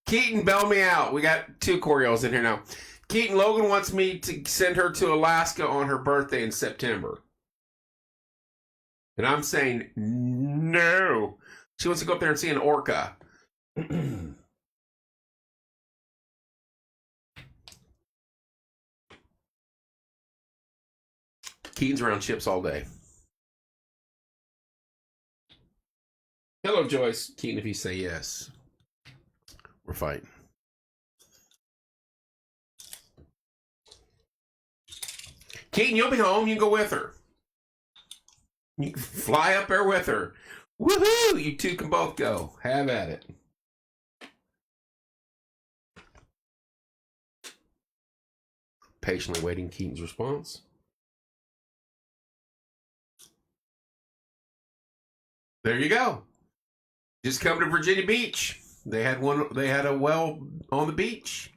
Keaton, bail me out. We got 2 Coriels in here now. Keaton, Logan wants me to send her to Alaska on her birthday in September. And I'm saying no. She wants to go up there and see an orca. Keaton's around chips all day. Hello, Joyce. Keaton, if you say yes, we're fighting. Keaton, you'll be home. You can go with her. You can fly up there with her. Woohoo! You 2 can both go. Have at it. Patiently waiting Keaton's response. There you go. Just come to Virginia Beach. They had a well on the beach.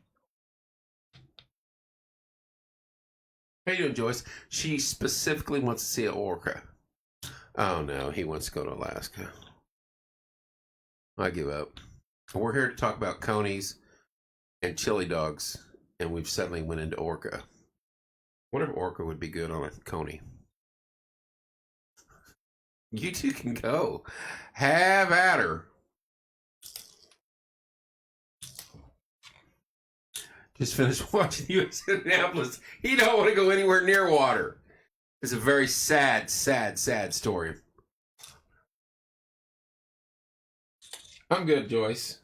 How you doing, Joyce? She specifically wants to see an orca. Oh no, he wants to go to Alaska. I give up. We're here to talk about conies and chili dogs, and we've suddenly went into orca. I wonder if orca would be good on a coney. You 2 can go. Have at her. Just finished watching U.S. Indianapolis. He don't want to go anywhere near water. It's a very sad, sad, sad story. I'm good, Joyce.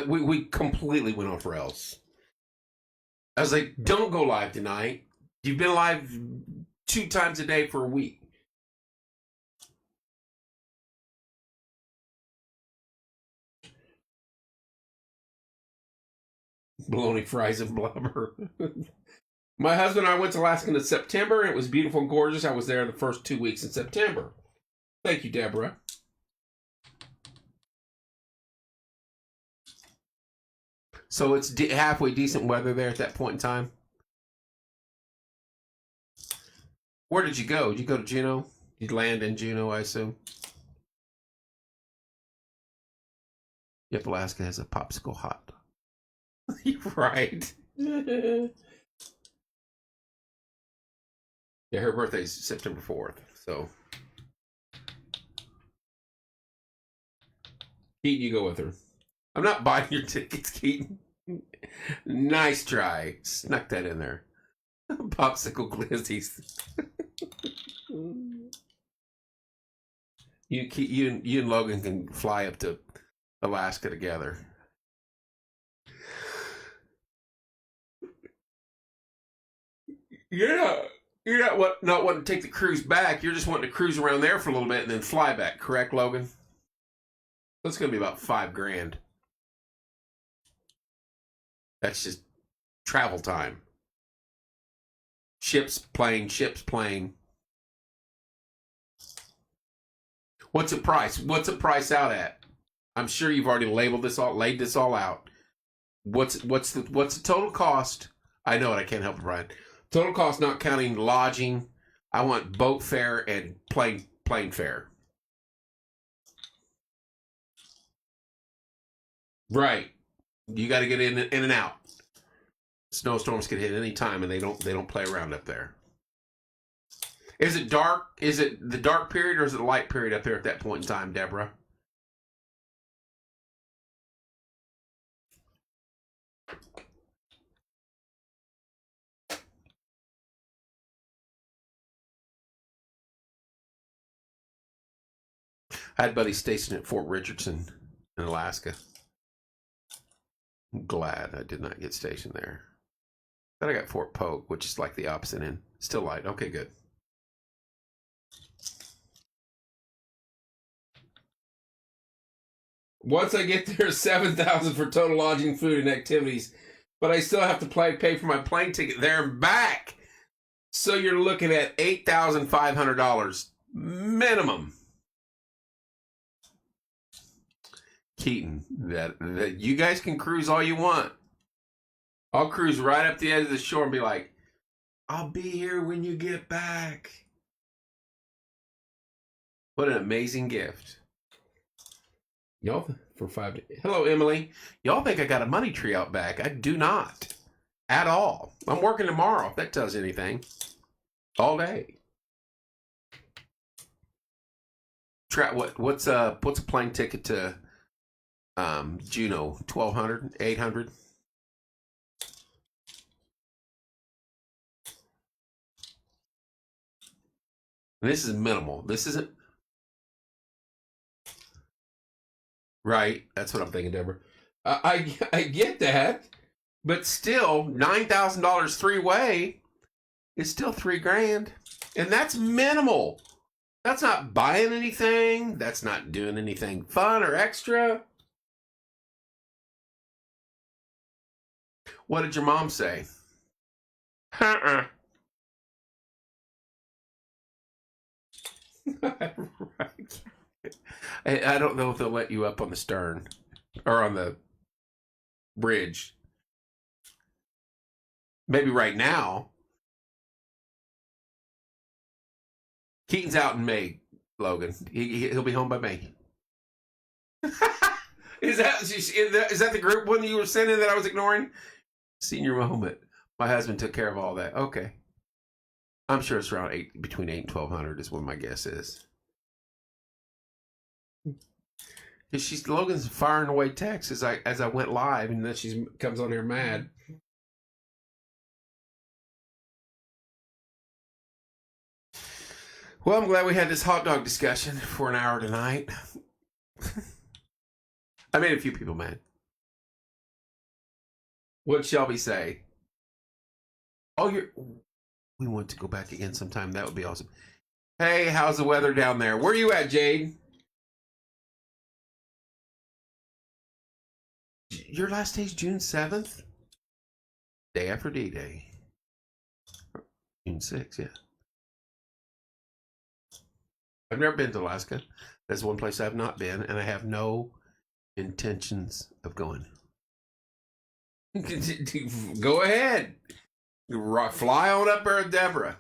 We completely went off rails. I was like, don't go live tonight. You've been live 2 times a day for a week. Bologna, fries, and blubber. My husband and I went to Alaska in September. It was beautiful and gorgeous. I was there the first 2 weeks in September. Thank you, Deborah. So it's halfway decent weather there at that point in time. Where did you go? Did you go to Juneau? You'd land in Juneau, I assume. Yep, Alaska has a popsicle hot. You're right. Yeah, her birthday's September 4th, so. Keaton, you go with her. I'm not buying your tickets, Keaton. Nice try. Snuck that in there. Popsicle glizzies. You and Logan can fly up to Alaska together. You're not wanting to take the cruise back. You're just wanting to cruise around there for a little bit and then fly back. Correct, Logan? That's going to be about $5,000. That's just travel time. Ships, plane. What's the price? What's the price out at? I'm sure you've already laid this all out. What's the total cost? I know it. I can't help it, Brian. Total cost, not counting lodging. I want boat fare and plane fare. Right. You got to get in and out. Snowstorms can hit any time, and they don't play around up there. Is it dark? Is it the dark period or is it the light period up there at that point in time, Deborah? I had buddies stationed at Fort Richardson in Alaska. I'm glad I did not get stationed there. Then I got Fort Polk, which is like the opposite end. Still light. Okay, good. Once I get there, $7,000 for total lodging, food, and activities, but I still have to pay for my plane ticket there and back. So you're looking at $8,500 minimum. Keaton, that you guys can cruise all you want. I'll cruise right up the edge of the shore and be like, I'll be here when you get back. What an amazing gift. Y'all, for 5 days. Hello, Emily. Y'all think I got a money tree out back. I do not. At all. I'm working tomorrow, if that tells you anything. All day. What's a plane ticket to Juneau? 1,200? 800? This is minimal. This isn't right. That's what I'm thinking, Deborah. I get that, but still, $9,000 three-way is still $3,000, and that's minimal. That's not buying anything. That's not doing anything fun or extra. What did your mom say? Uh-uh. Right. I don't know if they'll let you up on the stern or on the bridge. Maybe right now. Keaton's out in May, Logan. He'll be home by May. Is that the group one that you were sending that I was ignoring? Senior moment. My husband took care of all that. Okay. I'm sure it's around between 8 and 1,200 is what my guess is. Logan's firing away texts as I went live, and then she comes on here mad. Well, I'm glad we had this hot dog discussion for an hour tonight. I made a few people mad. What'd Shelby say? Oh, we want to go back again sometime. That would be awesome. Hey, how's the weather down there? Where are you at, Jade? Your last day's June 7th? Day after D-Day. June 6th, yeah. I've never been to Alaska. That's one place I've not been, and I have no intentions of going. Go ahead. Fly on up there with Deborah.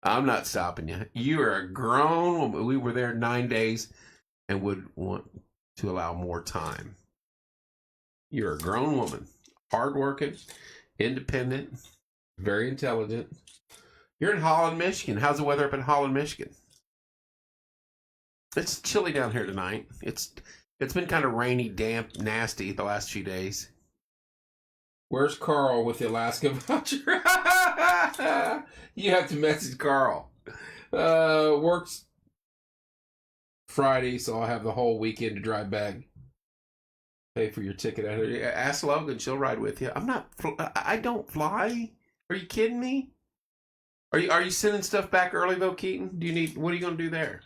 I'm not stopping you. You are a grown woman. We were there 9 days and would want to allow more time. You're a grown woman. Hardworking, independent, very intelligent. You're in Holland, Michigan. How's the weather up in Holland, Michigan? It's chilly down here tonight. It's been kind of rainy, damp, nasty the last few days. Where's Carl with the Alaska voucher? You have to message Carl. Works Friday, so I'll have the whole weekend to drive back. Pay for your ticket out here. Ask Logan; she'll ride with you. I don't fly. Are you kidding me? Are you sending stuff back early though, Keaton? What are you gonna do there?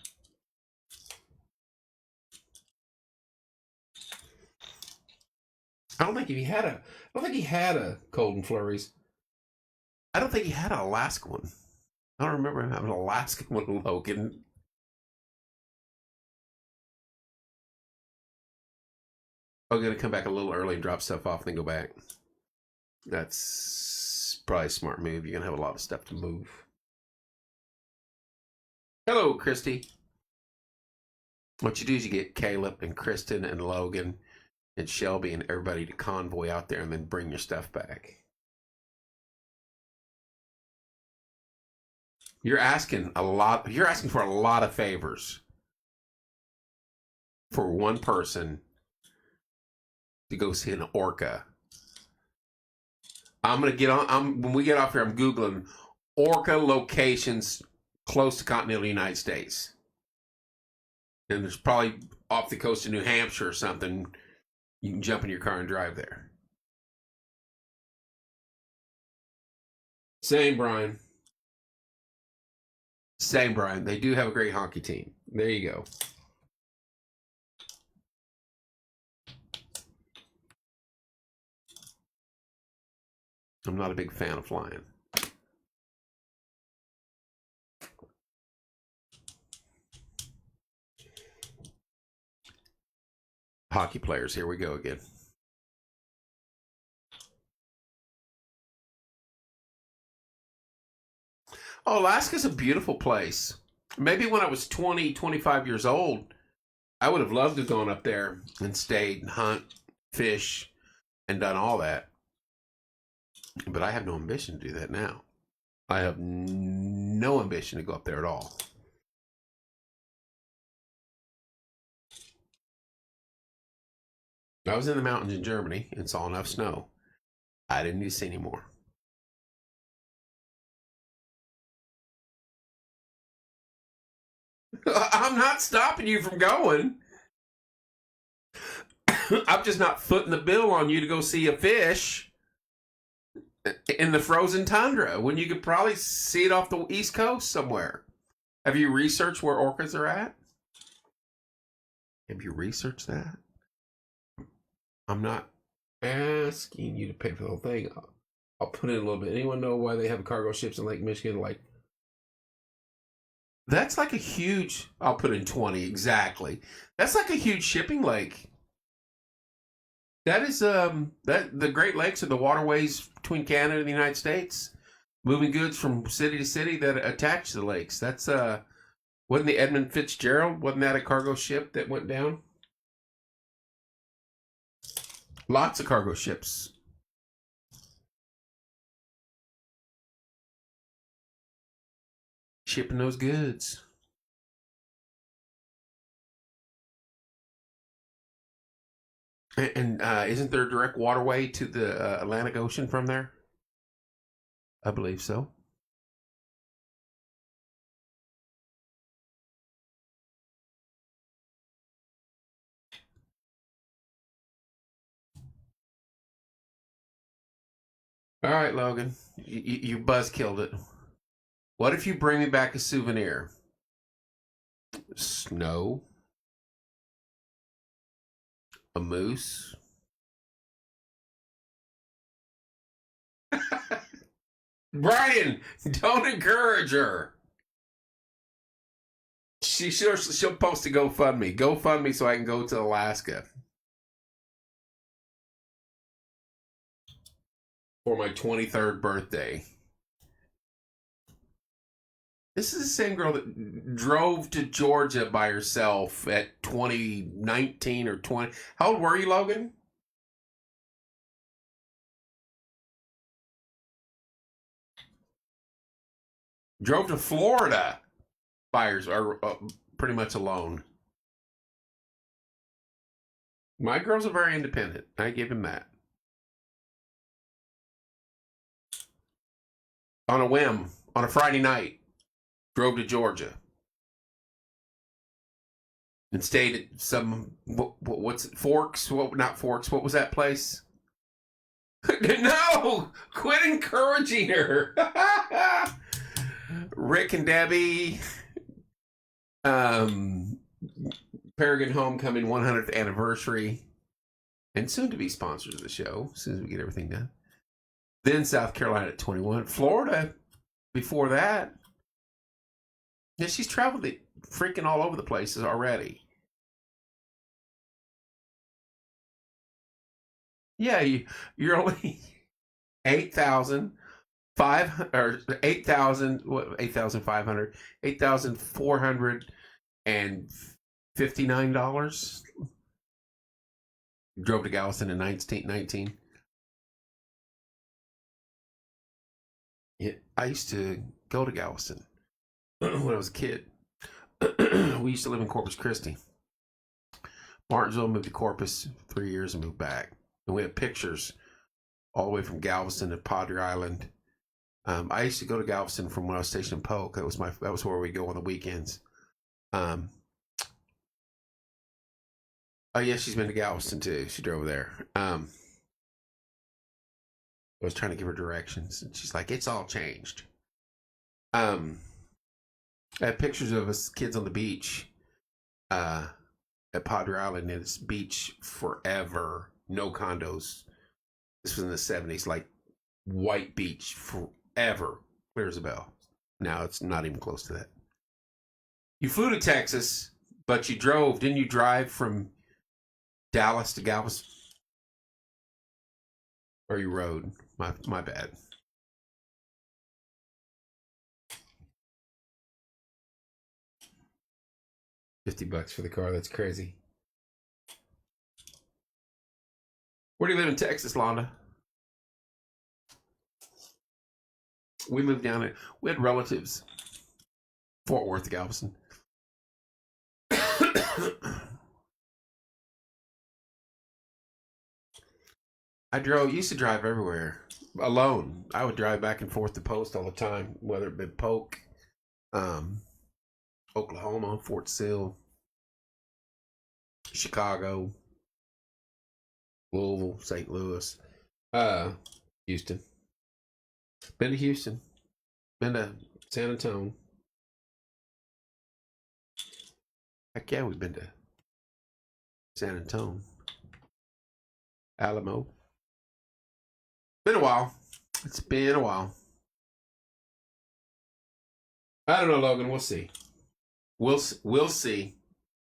I don't think he had a cold and flurries. I don't think he had an Alaska one. I don't remember him having an Alaska one, Logan. I'm gonna come back a little early and drop stuff off, and then go back. That's probably a smart move. You're gonna have a lot of stuff to move. Hello, Christy. What you do is you get Caleb and Kristen and Logan and Shelby and everybody to convoy out there and then bring your stuff back. You're asking for a lot of favors for one person to go see an orca. When we get off here, I'm Googling orca locations close to continental United States. And there's probably off the coast of New Hampshire or something. You can jump in your car and drive there. Same, Brian. Same, Brian. They do have a great hockey team. There you go. I'm not a big fan of flying. Hockey players, here we go again. Oh, Alaska's a beautiful place. Maybe when I was 20, 25 years old, I would have loved to have gone up there and stayed and hunt, fish, and done all that. But I have no ambition to do that now. I have no ambition to go up there at all. I was in the mountains in Germany and saw enough snow. I didn't need to see any more. I'm not stopping you from going. I'm just not footing the bill on you to go see a fish in the frozen tundra when you could probably see it off the East Coast somewhere. Have you researched where orcas are at? Have you researched that? I'm not asking you to pay for the whole thing. I'll put in a little bit. Anyone know why they have cargo ships in Lake Michigan? Like, that's like a huge, I'll put in 20 exactly. That's like a huge shipping lake. That is that the Great Lakes are the waterways between Canada and the United States, moving goods from city to city that attach to the lakes. That's wasn't the Edmund Fitzgerald? Wasn't that a cargo ship that went down? Lots of cargo ships. Shipping those goods. And isn't there a direct waterway to the Atlantic Ocean from there? I believe so. All right, Logan. You buzz killed it. What if you bring me back a souvenir? Snow? A moose? Brian, don't encourage her. She'll post a GoFundMe. GoFundMe so I can go to Alaska for my 23rd birthday. This is the same girl that drove to Georgia by herself at 2019 or 20. How old were you, Logan? Drove to Florida by herself, pretty much alone. My girls are very independent. I give him that. On a whim, on a Friday night, drove to Georgia and stayed at some what's it, Forks? Not Forks? What was that place? No, quit encouraging her. Rick and Debbie, Paragon Homecoming 100th anniversary, and soon to be sponsors of the show as soon as we get everything done. Then South Carolina at 21, Florida before that. Yeah, she's traveled freaking all over the places already. Yeah, you're only 8,005 or 8,000 what 8,500 $8,459. Drove to Galveston in 1919. Yeah, I used to go to Galveston when I was a kid. We used to live in Corpus Christi. Martinsville, moved to Corpus 3 years and moved back. And we have pictures all the way from Galveston to Padre Island. I used to go to Galveston from when I was stationed in Polk. That was where we go on the weekends. Oh yeah, she's been to Galveston too. She drove there. I was trying to give her directions, and she's like, "It's all changed." I have pictures of us kids on the beach at Padre Island, and it's beach forever, no condos. This was in the 70s, like white beach forever, clear as a bell. Now it's not even close to that. You flew to Texas, but you drove. Didn't you drive from Dallas to Galveston. Or you rode. My bad. $50 for the car. That's crazy. Where do you live in Texas, Londa? We moved down there. We had relatives. Fort Worth, Galveston. Used to drive everywhere. Alone. I would drive back and forth to Post all the time, whether it be Polk, Oklahoma, Fort Sill, Chicago, Louisville, St. Louis, Houston. Been to Houston. Been to San Antonio. Heck yeah, we've been to San Antonio. Alamo. Been a while. It's been a while. I don't know, Logan. We'll see. We'll see.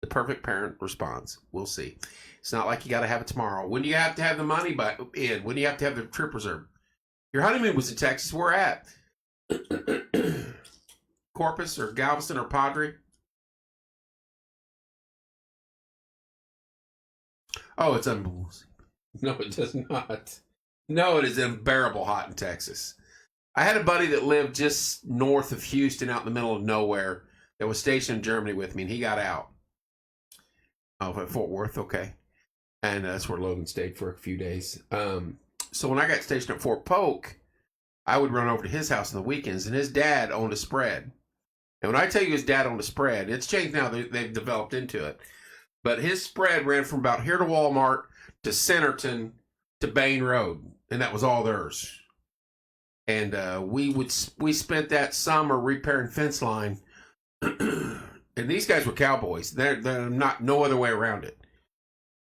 The perfect parent response. We'll see. It's not like you got to have it tomorrow. When do you have to have the money in? When do you have to have the trip reserved? Your honeymoon was in Texas. Where at? Corpus or Galveston or Padre? Oh, it's unbelievable. No, it does not. No, it is unbearable hot in Texas. I had a buddy that lived just north of Houston, out in the middle of nowhere, that was stationed in Germany with me, and he got out. Oh, at Fort Worth, okay. And that's where Logan stayed for a few days. So when I got stationed at Fort Polk, I would run over to his house on the weekends, and his dad owned a spread. And when I tell you his dad owned a spread, it's changed now. They've developed into it. But his spread ran from about here to Walmart to Centerton to Bain Road, and that was all theirs. And we spent that summer repairing fence line. And these guys were cowboys. They're not no other way around it.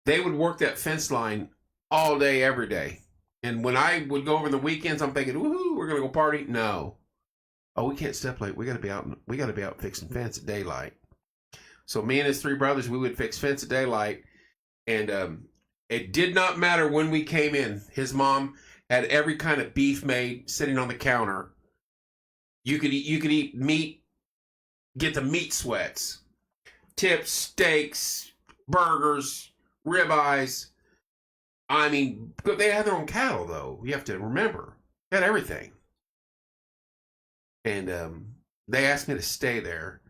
They would work that fence line all day, every day. And when I would go over the weekends, I'm thinking, woohoo, we're gonna go party. No. Oh, we can't step late. We gotta be out fixing fence at daylight. So me and his three brothers, we would fix fence at daylight. And it did not matter when we came in. His mom had every kind of beef made sitting on the counter. You could eat meat, get the meat sweats, tips, steaks, burgers, ribeyes. I mean, they had their own cattle, though. You have to remember. They had everything. And they asked me to stay there.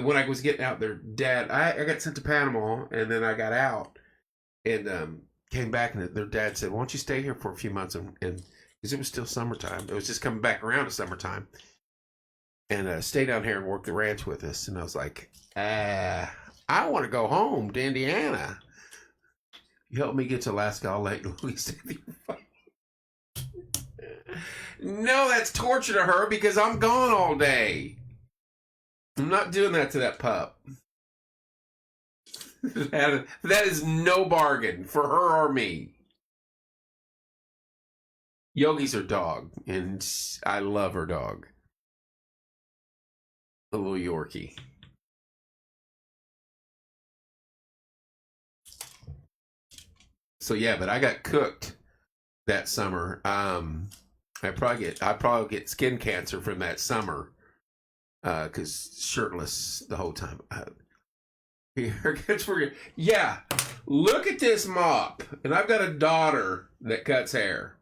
When I was getting out there, Dad, I got sent to Panama, and then I got out and came back, and their dad said, why don't you stay here for a few months? And because it was still summertime. It was just coming back around to summertime. And stay down here and work the ranch with us. And I was like, I want to go home to Indiana. You help me get to Alaska, I'll let Louise. No, that's torture to her because I'm gone all day. I'm not doing that to that pup. That is no bargain for her or me. Yogi's her dog, and I love her dog. A little Yorkie. So yeah, but I got cooked that summer. I probably get skin cancer from that summer. Because shirtless the whole time. Yeah, look at this mop. And I've got a daughter that cuts hair.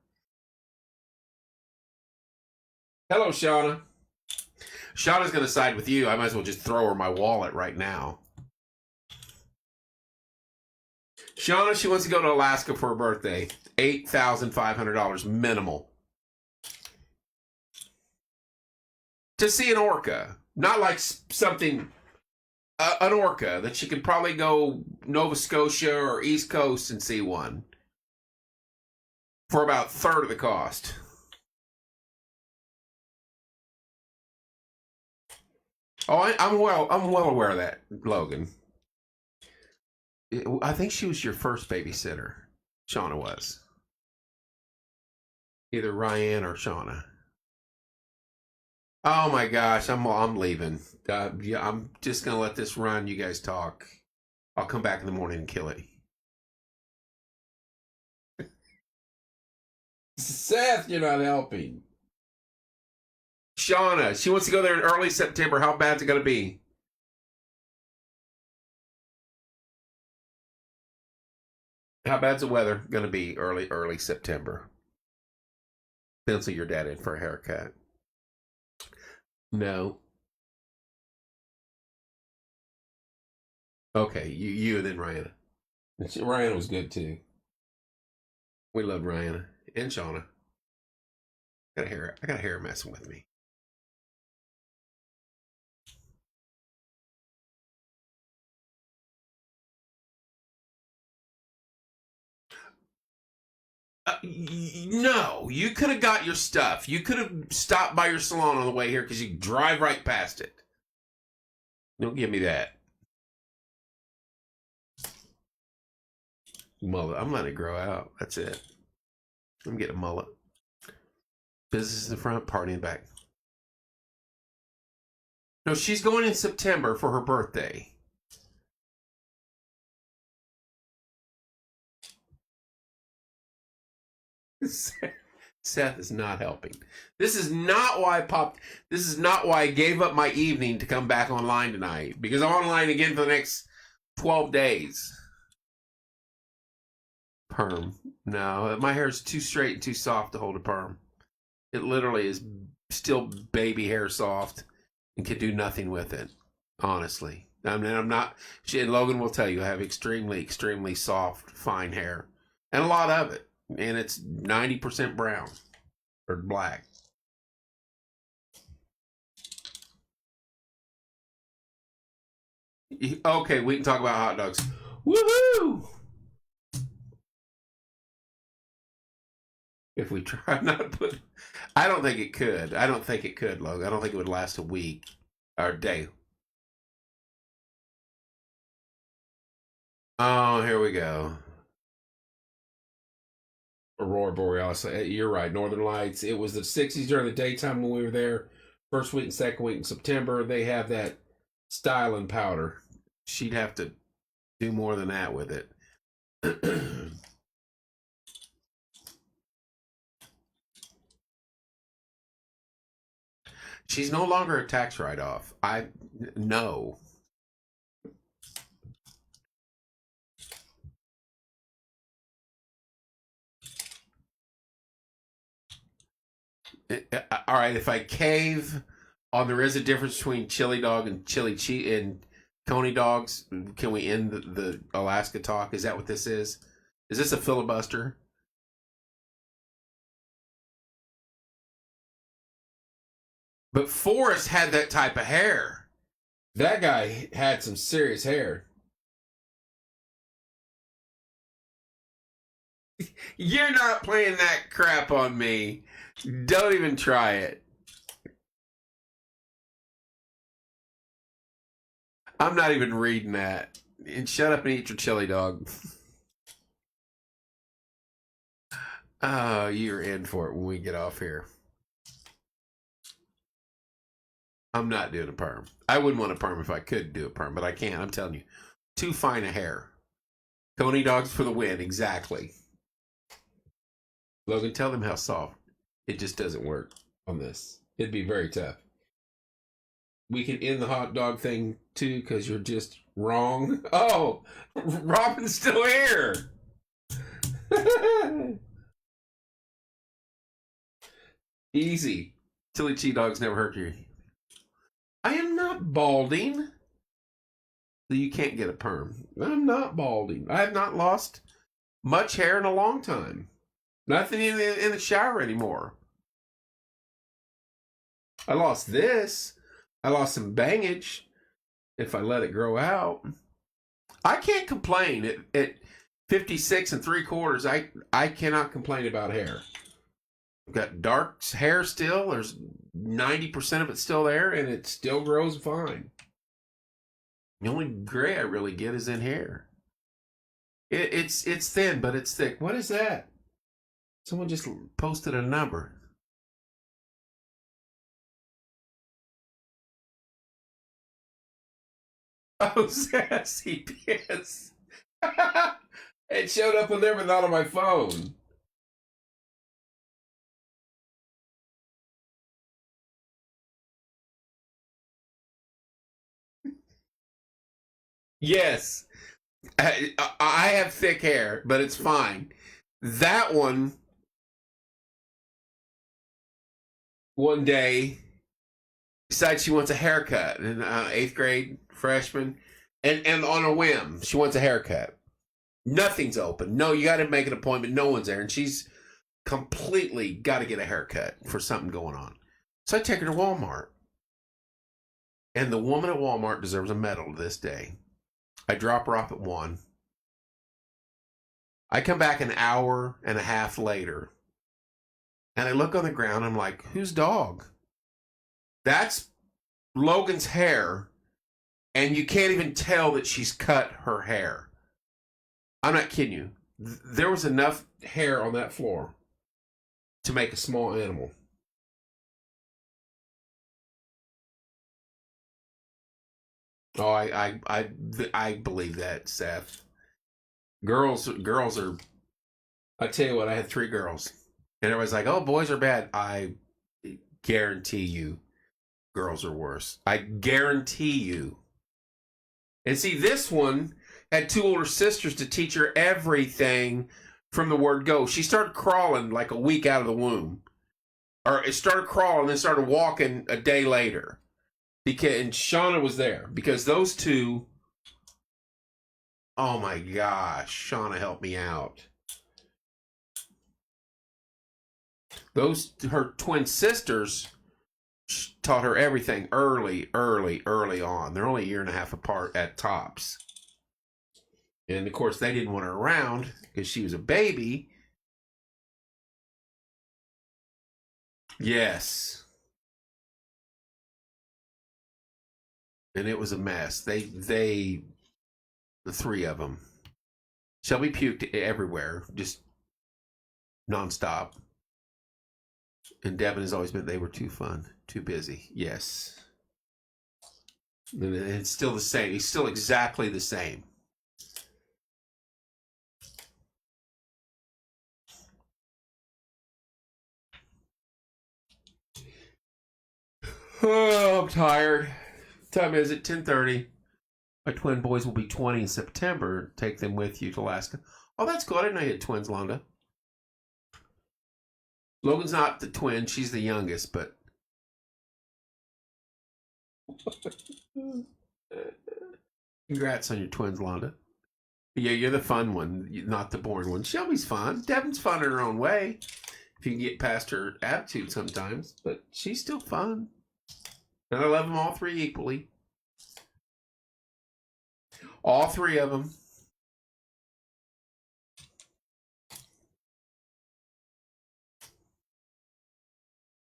Hello, Shauna. Shauna's going to side with you. I might as well just throw her my wallet right now. Shauna, she wants to go to Alaska for her birthday. $8,500 minimal. To see an orca. Not like something, an orca, that she could probably go Nova Scotia or East Coast and see one. For about a third of the cost. Oh, I'm well aware of that, Logan. I think she was your first babysitter. Shauna was. Either Ryan or Shauna. Oh my gosh, I'm leaving. Yeah, I'm just gonna let this run. You guys talk. I'll come back in the morning and kill it. Seth, you're not helping. Shauna, she wants to go there in early September. How bad's it going to be? How bad's the weather going to be early September? Pencil your dad in for a haircut. No. Okay, you and then Rihanna. Ryan was good too. We love Rihanna and Shauna. I got a hair messing with me. No, you could have got your stuff. You could have stopped by your salon on the way here because you drive right past it. Don't give me that. Mullet. I'm letting it grow out. That's it. I'm getting a mullet. Business in the front, party in the back. No, she's going in September for her birthday. Seth is not helping. This is not why I gave up my evening to come back online tonight, because I'm online again for the next 12 days. Perm. No, my hair is too straight and too soft to hold a perm. It literally is still baby hair soft and can do nothing with it. Honestly. I mean, I'm not. And Logan will tell you, I have extremely, extremely soft, fine hair. And a lot of it. And it's 90% brown or black. Okay, we can talk about hot dogs. Woohoo! If we try not to put, I don't think it could. I don't think it could, Logan. I don't think it would last a week or a day. Oh, here we go. Aurora Borealis. You're right. Northern Lights. It was the 60s during the daytime when we were there. First week and second week in September. They have that styling powder. She'd have to do more than that with it. She's no longer a tax write-off. No. All right, if I cave on there is a difference between chili dog and chili cheese and coney dogs, can we end the Alaska talk? Is that what this is? Is this a filibuster? But Forrest had that type of hair. That guy had some serious hair. You're not playing that crap on me. Don't even try it. I'm not even reading that. And shut up and eat your chili dog. Oh, you're in for it when we get off here. I'm not doing a perm. I wouldn't want a perm if I could do a perm, but I can't. I'm telling you. Too fine a hair. Coney dogs for the win, exactly. Logan, tell them how soft. It just doesn't work on this. It'd be very tough. We can end the hot dog thing too because you're just wrong. Oh, Robin's still here. Easy. Chili cheese dogs never hurt you. I am not balding. So you can't get a perm. I'm not balding. I have not lost much hair in a long time. Nothing in the shower anymore. I lost this. I lost some bangage if I let it grow out. I can't complain. At 56 3/4, I cannot complain about hair. I've got dark hair still. There's 90% of it still there, and it still grows fine. The only gray I really get is in hair. It's thin, but it's thick. What is that? Someone just posted a number. Oh, CPS. It showed up on there, but not on my phone. Yes. I have thick hair, but it's fine. That one day decides she wants a haircut in 8th grade freshman, and on a whim she wants a haircut. Nothing's open. No, you got to make an appointment. No one's there, and she's completely got to get a haircut for something going on. So I take her to Walmart, and the woman at Walmart deserves a medal to this day. I drop her off at 1. I come back an hour and a half later, and I look on the ground. I'm like, whose dog? That's Logan's hair, and you can't even tell that she's cut her hair. I'm not kidding you. There was enough hair on that floor to make a small animal. Oh, I believe that, Seth. Girls are. I tell you what, I had 3 girls, and everybody's like, "Oh, boys are bad." I guarantee you, girls are worse. I guarantee you. And see, this one had 2 older sisters to teach her everything from the word go. She started crawling like a week out of the womb, or it started crawling, and then started walking a day later. And Shauna was there because those 2. Oh my gosh, Shauna helped me out. Her twin sisters taught her everything early on. They're only a year and a half apart at tops. And of course, they didn't want her around because she was a baby. Yes. And it was a mess. The 3 of them. Shelby puked everywhere, just nonstop. And Devin has always been, they were too fun, too busy. Yes. And it's still the same. He's still exactly the same. Oh, I'm tired. Time is it? 10:30. My twin boys will be 20 in September. Take them with you to Alaska. Oh, that's cool. I didn't know you had twins, Londa. Logan's not the twin. She's the youngest, but... Congrats on your twins, Londa. Yeah, you're the fun one, not the boring one. Shelby's fun. Devin's fun in her own way. If you can get past her attitude sometimes. But she's still fun. And I love them all 3 equally. All 3 of them.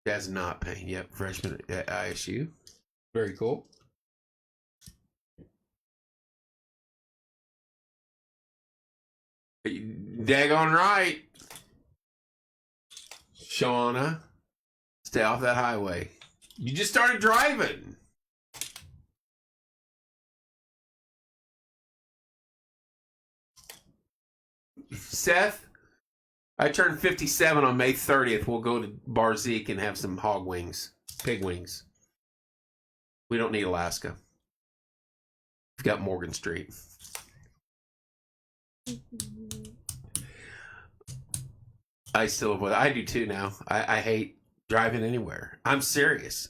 Dad's not paying. Yep, freshman at ISU. Very cool. Daggone right. Shauna, stay off that highway. You just started driving. Seth, I turned 57 on May 30th. We'll go to Bar Zeke and have some hog wings, pig wings. We don't need Alaska. We've got Morgan Street. I still avoid. I do too now. I hate driving anywhere. I'm serious.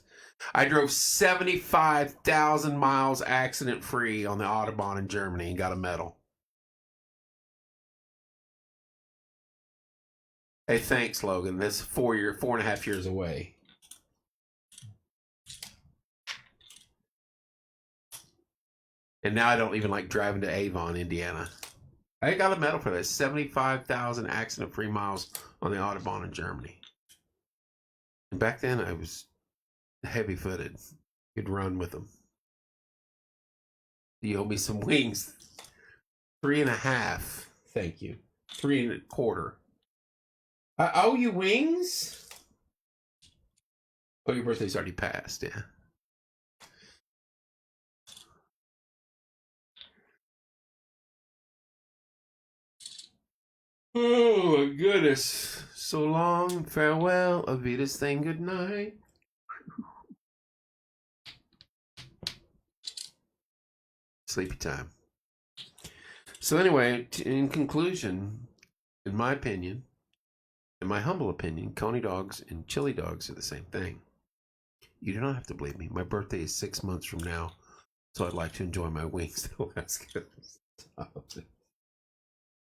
I drove 75,000 miles accident free on the Autobahn in Germany and got a medal. Hey, thanks, Logan. That's 4.5 years away. And now I don't even like driving to Avon, Indiana. I got a medal for that. 75,000 accident-free miles on the Autobahn in Germany. And back then, I was heavy-footed. Could run with them. You owe me some wings. 3.5. Thank you. 3.25. I owe you wings? Oh, your birthday's already passed, yeah. Oh my goodness. So long, farewell, Avita's thing, good night. Sleepy time. So anyway, in conclusion, in my opinion, in my humble opinion, coney dogs and chili dogs are the same thing. You do not have to believe me. My birthday is 6 months from now, so I'd like to enjoy my wings.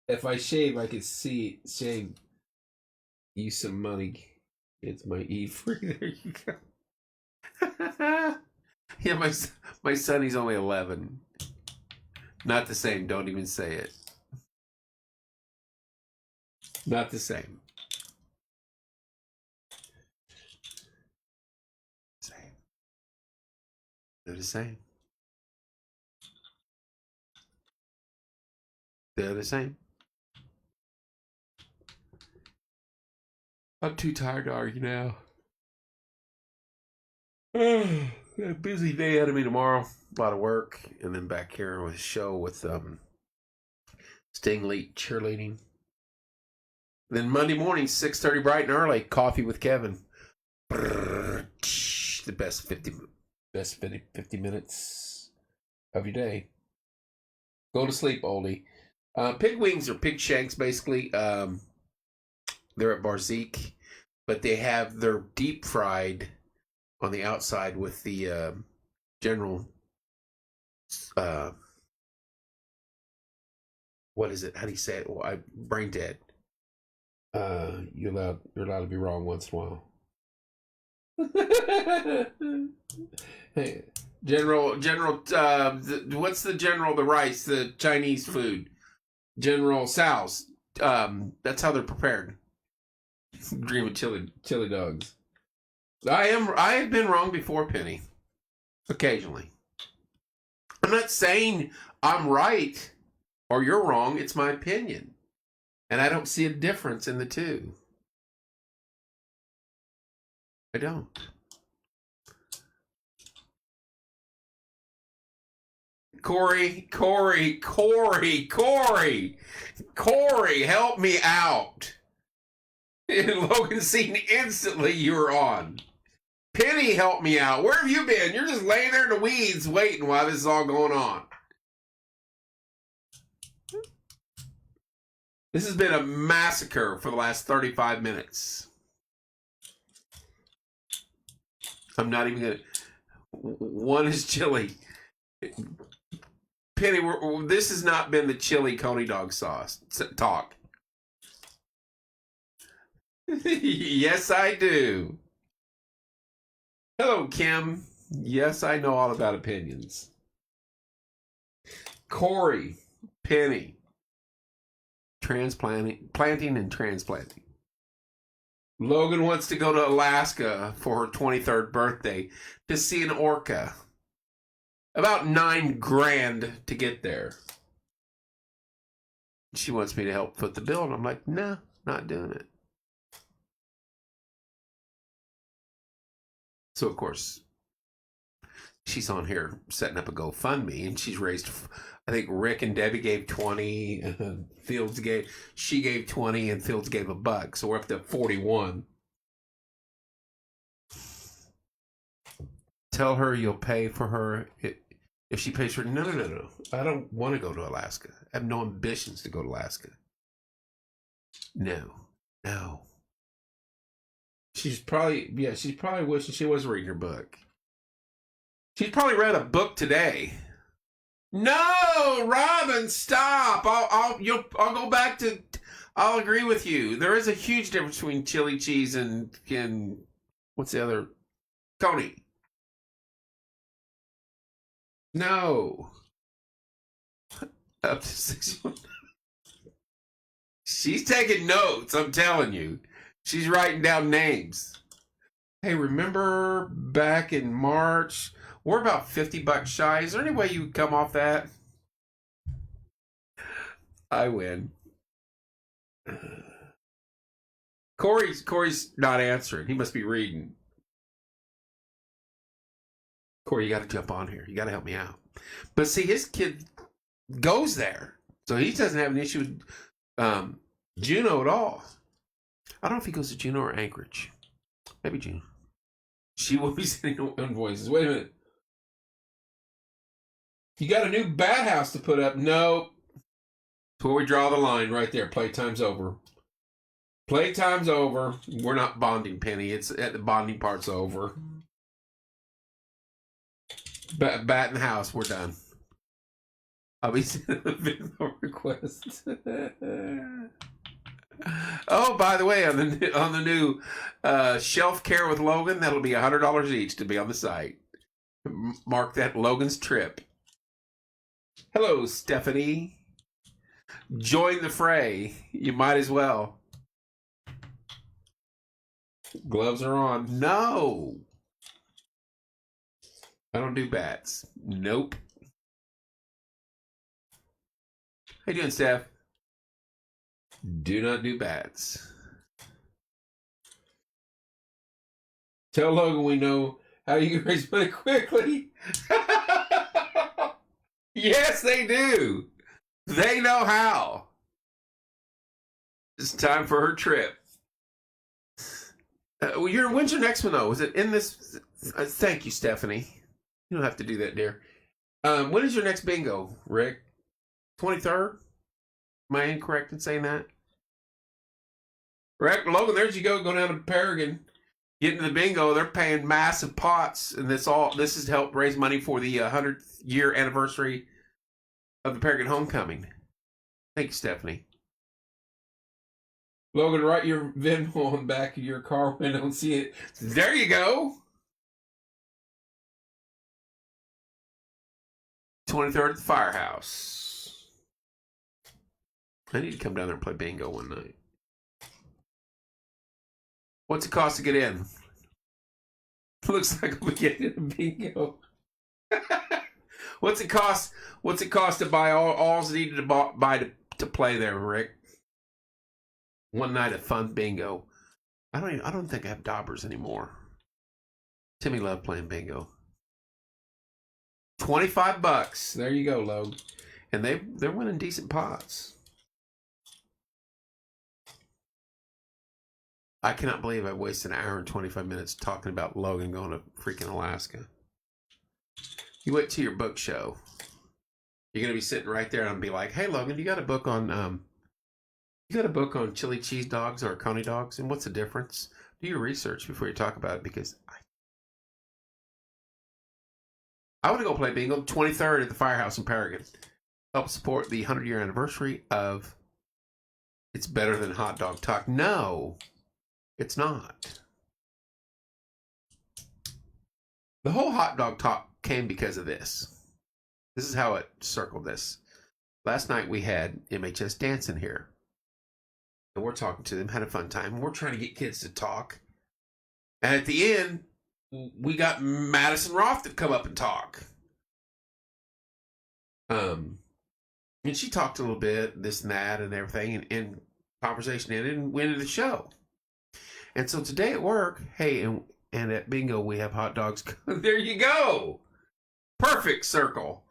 If I shave, I could save you some money. It's my E-free. There you go. Yeah, my son, he's only 11. Not the same. Don't even say it. Not the same. Same. They're the same. They're the same. I'm too tired to argue now. A busy day ahead of me tomorrow. A lot of work, and then back here with a show with Sting Lee cheerleading. Then Monday morning, 6:30, bright and early, coffee with Kevin. The best 50 minutes of your day. Go to sleep, oldie. Pig wings or pig shanks, basically. They're at Barzik, but they're deep fried on the outside with the general. What is it? How do you say it? Well, I'm brain dead. You're allowed to be wrong once in a while. Hey, General. What's the general? The rice, the Chinese food. General Sal's. That's how they're prepared. Dream of chili dogs. I have been wrong before, Penny. Occasionally. I'm not saying I'm right or you're wrong. It's my opinion. And I don't see a difference in the two. I don't. Corey, help me out. Logan seen instantly you were on. Penny, help me out. Where have you been? You're just laying there in the weeds waiting while this is all going on. This has been a massacre for the last 35 minutes. I'm not even going to... One is chili. Penny, this has not been the chili coney dog sauce talk. Yes, I do. Hello, Kim. Yes, I know all about opinions. Corey, Penny. Planting and transplanting. Logan wants to go to Alaska for her 23rd birthday to see an orca. About $9,000 to get there. She wants me to help foot the bill, and I'm like, no, not doing it. So, of course, she's on here setting up a GoFundMe, and she's raised, I think Rick and Debbie gave 20, she gave 20, and Fields gave $1. So we're up to 41. Tell her you'll pay for her if she pays for it. No. I don't want to go to Alaska. I have no ambitions to go to Alaska. No. She's probably wishing she was reading her book. She's probably read a book today. No, Robin, stop. I'll go back to. I'll agree with you. There is a huge difference between chili cheese and what's the other? Coney. No. Up to 6. She's taking notes. I'm telling you. She's writing down names. Hey, remember back in March? We're about $50 shy. Is there any way you would come off that? I win. Corey's not answering. He must be reading. Corey, you got to jump on here. You got to help me out. But see, his kid goes there, so he doesn't have an issue with Juneau at all. I don't know if he goes to Juneau or Anchorage. Maybe Juneau. She will be sending invoices. Wait a minute. You got a new bat house to put up? No. where we draw the line right there. Playtime's over. Playtime's over. We're not bonding, Penny. It's the bonding part's over. Bat in the house. We're done. I'll be sending a video request. Oh, by the way, on the new Shelf Care with Logan, that'll be $100 each to be on the site. Mark that Logan's trip. Hello, Stephanie. Join the fray. You might as well. Gloves are on. No. I don't do bats. Nope. How you doing, Steph? Do not do bats. Tell Logan we know how you can raise money quickly. Yes, they do. They know how. It's time for her trip. When's your next one, though? Was it in this? Thank you, Stephanie. You don't have to do that, dear. When is your next bingo, Rick? 23rd? Am I incorrect in saying that? Rick, Logan, there you go. Go down to Paragon. Get into the bingo. They're paying massive pots, and this is to help raise money for the 100th year anniversary of the Paragon homecoming. Thank you, Stephanie. Logan, write your Venmo on the back of your car when I don't see it. There you go. 23rd at the Firehouse. I need to come down there and play bingo one night. What's it cost to get in? Looks like I'll be getting a bingo. What's it cost? What's it cost to buy all's needed to buy to play there, Rick? One night of fun bingo. I don't think I have daubers anymore. Timmy loved playing bingo. $25. There you go, Logan. And they're winning decent pots. I cannot believe I wasted an hour and 25 minutes talking about Logan going to freaking Alaska. You wait till your book show. You're gonna be sitting right there and I'll be like, "Hey, Logan, you got a book on chili cheese dogs or coney dogs? And what's the difference? Do your research before you talk about it, because I want to go play bingo 23rd at the Firehouse in Paragon. Help support the 100-year anniversary of It's Better Than Hot Dog Talk." No, it's not. The whole hot dog talk came because of this. This is how it circled this. Last night we had MHS dancing here. And we're talking to them, had a fun time. We're trying to get kids to talk. And at the end, we got Madison Roth to come up and talk. And she talked a little bit, this and that and everything, and conversation ended and went into the show. And so today at work, hey, and at bingo we have hot dogs. There you go. Perfect circle.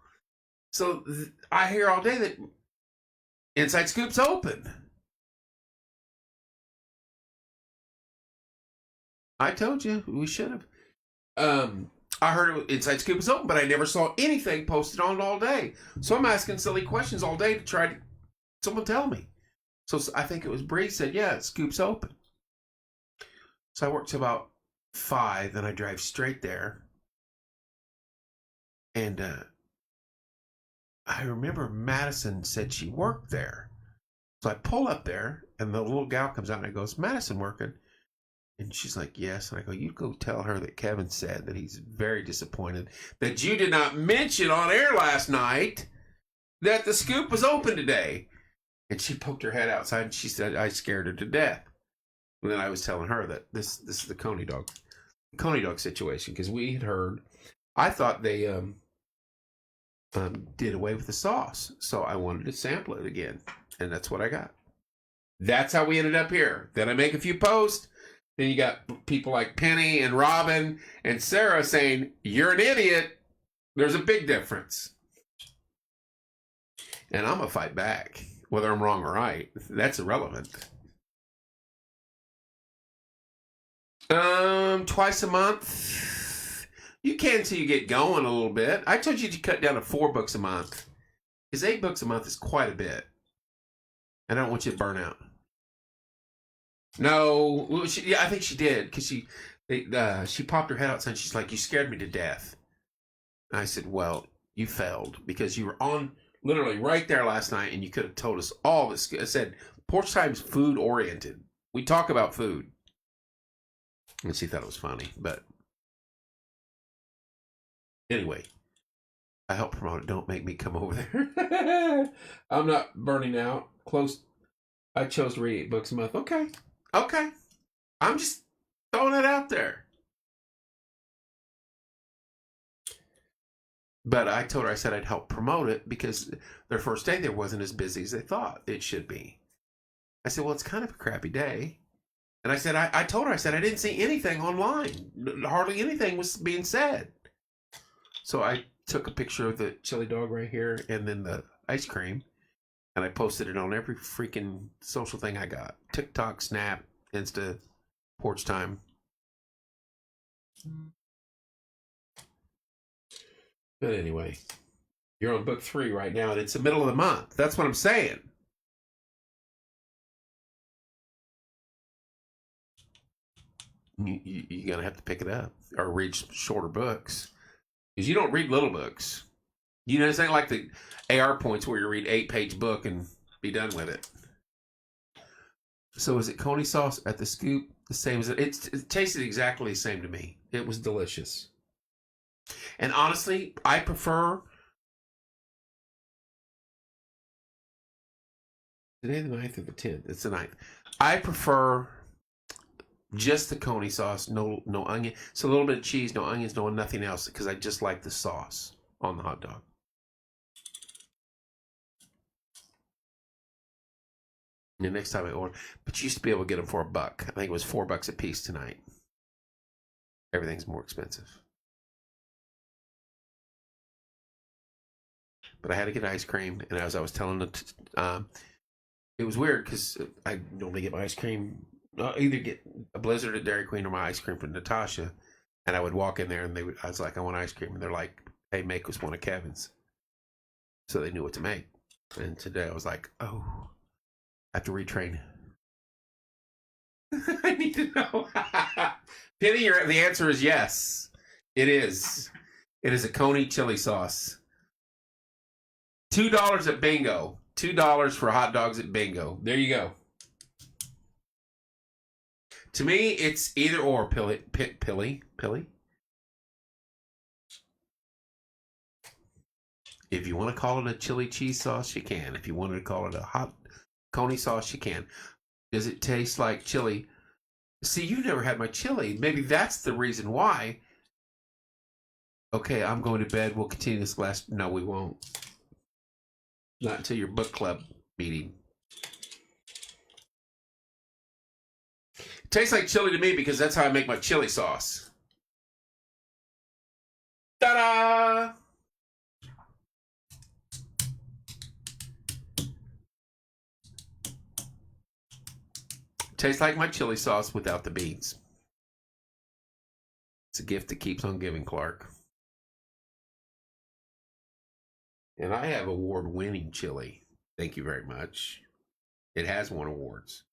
So I hear all day that Inside Scoop's open. I told you we should have. I heard Inside Scoop was open, but I never saw anything posted on it all day. So I'm asking silly questions all day to try to someone tell me. So I think it was Bree said, "Yeah, Scoop's open." So I work till about 5, then I drive straight there. And I remember Madison said she worked there. So I pull up there, and the little gal comes out and I goes, "Madison working?" And she's like, "Yes." And I go, "You go tell her that Kevin said that he's very disappointed that you did not mention on air last night that the Scoop was open today." And she poked her head outside and she said, "I scared her to death." And then I was telling her that this is the coney dog situation, because we had heard, I thought they did away with the sauce, so I wanted to sample it again, and that's what I got. That's how we ended up here. Then I make a few posts. Then you got people like Penny and Robin and Sarah saying, "You're an idiot. There's a big difference." And I'm going to fight back, whether I'm wrong or right. That's irrelevant. Twice a month. You can until you get going a little bit. I told you to cut down to 4 books a month, because 8 books a month is quite a bit. And I don't want you to burn out. No, well, yeah, I think she did because she popped her head outside. And she's like, "You scared me to death." And I said, "Well, you failed because you were on literally right there last night, and you could have told us all this." I said, "Porch Time's food oriented. We talk about food," and she thought it was funny. But anyway, I help promote it. Don't make me come over there. I'm not burning out. Close. I chose to read 8 books a month. Okay. I'm just throwing it out there. But I told her, I said I'd help promote it because their first day there wasn't as busy as they thought it should be. I said, well, it's kind of a crappy day. And I said, I told her, I said, I didn't see anything online. Hardly anything was being said. So I took a picture of the chili dog right here and then the ice cream. And I posted it on every freaking social thing I got. TikTok, Snap, Insta, Porch Time. But anyway, you're on book 3 right now, and it's the middle of the month. That's what I'm saying. You're going to have to pick it up or read shorter books. Because you don't read little books. You know, it's not like the AR points where you read 8-page book and be done with it. So is it coney sauce at the Scoop? The same as it tasted exactly the same to me. It was delicious. And honestly, I prefer... Today the 9th or the 10th? It's the 9th. I prefer just the coney sauce, no onion. So a little bit of cheese, no onions, no nothing else, because I just like the sauce on the hot dog. The next time I order, but you used to be able to get them for $1. I think it was $4 a piece tonight. Everything's more expensive. But I had to get ice cream, and as I was telling them, it was weird because I normally get my ice cream, either get a Blizzard at Dairy Queen or my ice cream from Natasha, and I would walk in there and I was like, I want ice cream, and they're like, hey, make us one of Kevin's. So they knew what to make. And today I was like, oh, I have to retrain. I need to know. Penny, the answer is yes. It is. It is a coney chili sauce. $2 at Bingo. $2 for hot dogs at Bingo. There you go. To me, it's either or, Pilly. If you want to call it a chili cheese sauce, you can. If you wanted to call it a hot coney sauce, you can. Does it taste like chili? See, you never had my chili. Maybe that's the reason why. Okay, I'm going to bed. We'll continue this last... No, we won't. Not until your book club meeting. It tastes like chili to me because that's how I make my chili sauce. Ta-da! Tastes like my chili sauce without the beans. It's a gift that keeps on giving, Clark. And I have award-winning chili. Thank you very much. It has won awards.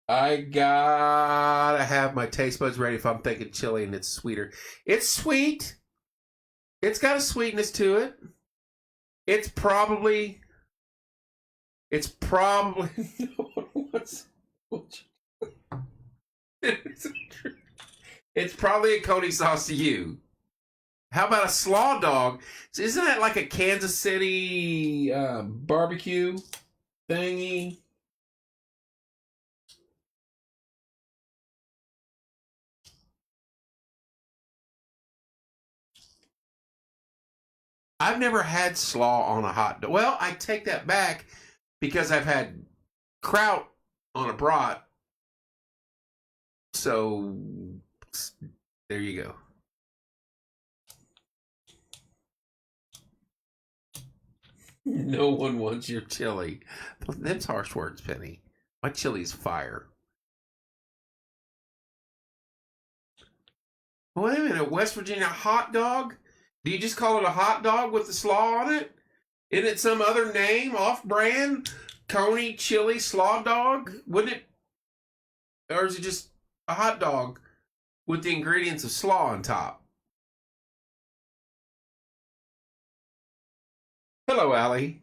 I gotta have my taste buds ready if I'm thinking chili and it's sweeter. It's sweet. It's got a sweetness to it. It's probably it's probably a coney sauce to you. How about a slaw dog? Isn't that like a Kansas City barbecue thingy? I've never had slaw on a hot dog. Well, I take that back because I've had kraut on a brat. So there you go. No one wants your chili. Them's harsh words, Penny. My chili's fire. Wait a minute, West Virginia hot dog? Do you just call it a hot dog with the slaw on it? Isn't it some other name, off-brand? Coney chili slaw dog? Wouldn't it? Or is it just a hot dog with the ingredients of slaw on top? Hello, Allie.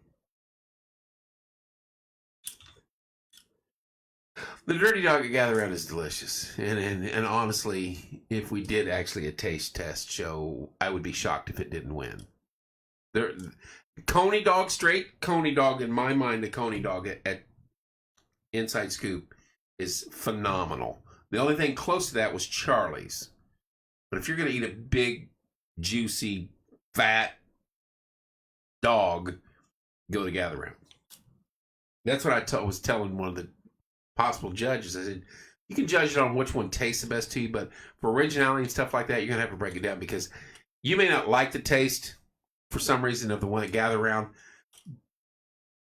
The dirty dog at Gather Round is delicious. And honestly, if we did actually a taste test show, I would be shocked if it didn't win. There, Coney dog, straight Coney dog, in my mind, the Coney dog at Inside Scoop is phenomenal. The only thing close to that was Charlie's. But if you're going to eat a big, juicy, fat dog, go to Gather Round. That's what I was telling one of the possible judges. I said, you can judge it on which one tastes the best to you, but for originality and stuff like that, you're going to have to break it down because you may not like the taste for some reason of the one at Gather Round.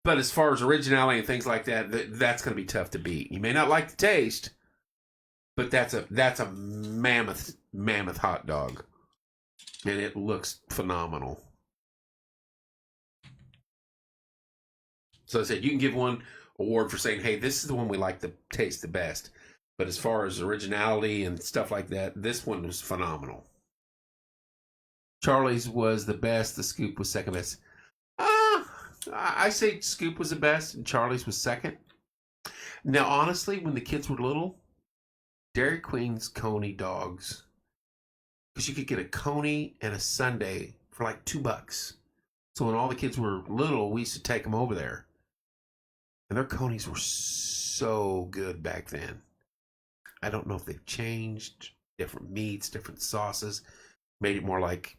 But as far as originality and things like that, that's going to be tough to beat. You may not like the taste, but that's a mammoth hot dog, and it looks phenomenal. So I said you can give one award for saying, "Hey, this is the one we like the taste the best." But as far as originality and stuff like that, this one was phenomenal. Charlie's was the best. The Scoop was second best. I say Scoop was the best and Charlie's was second. Now, honestly, when the kids were little, Dairy Queen's Coney dogs, because you could get a Coney and a sundae for like $2. So when all the kids were little, we used to take them over there. And their Coneys were so good back then. I don't know if they've changed. Different meats, different sauces. Made it more like,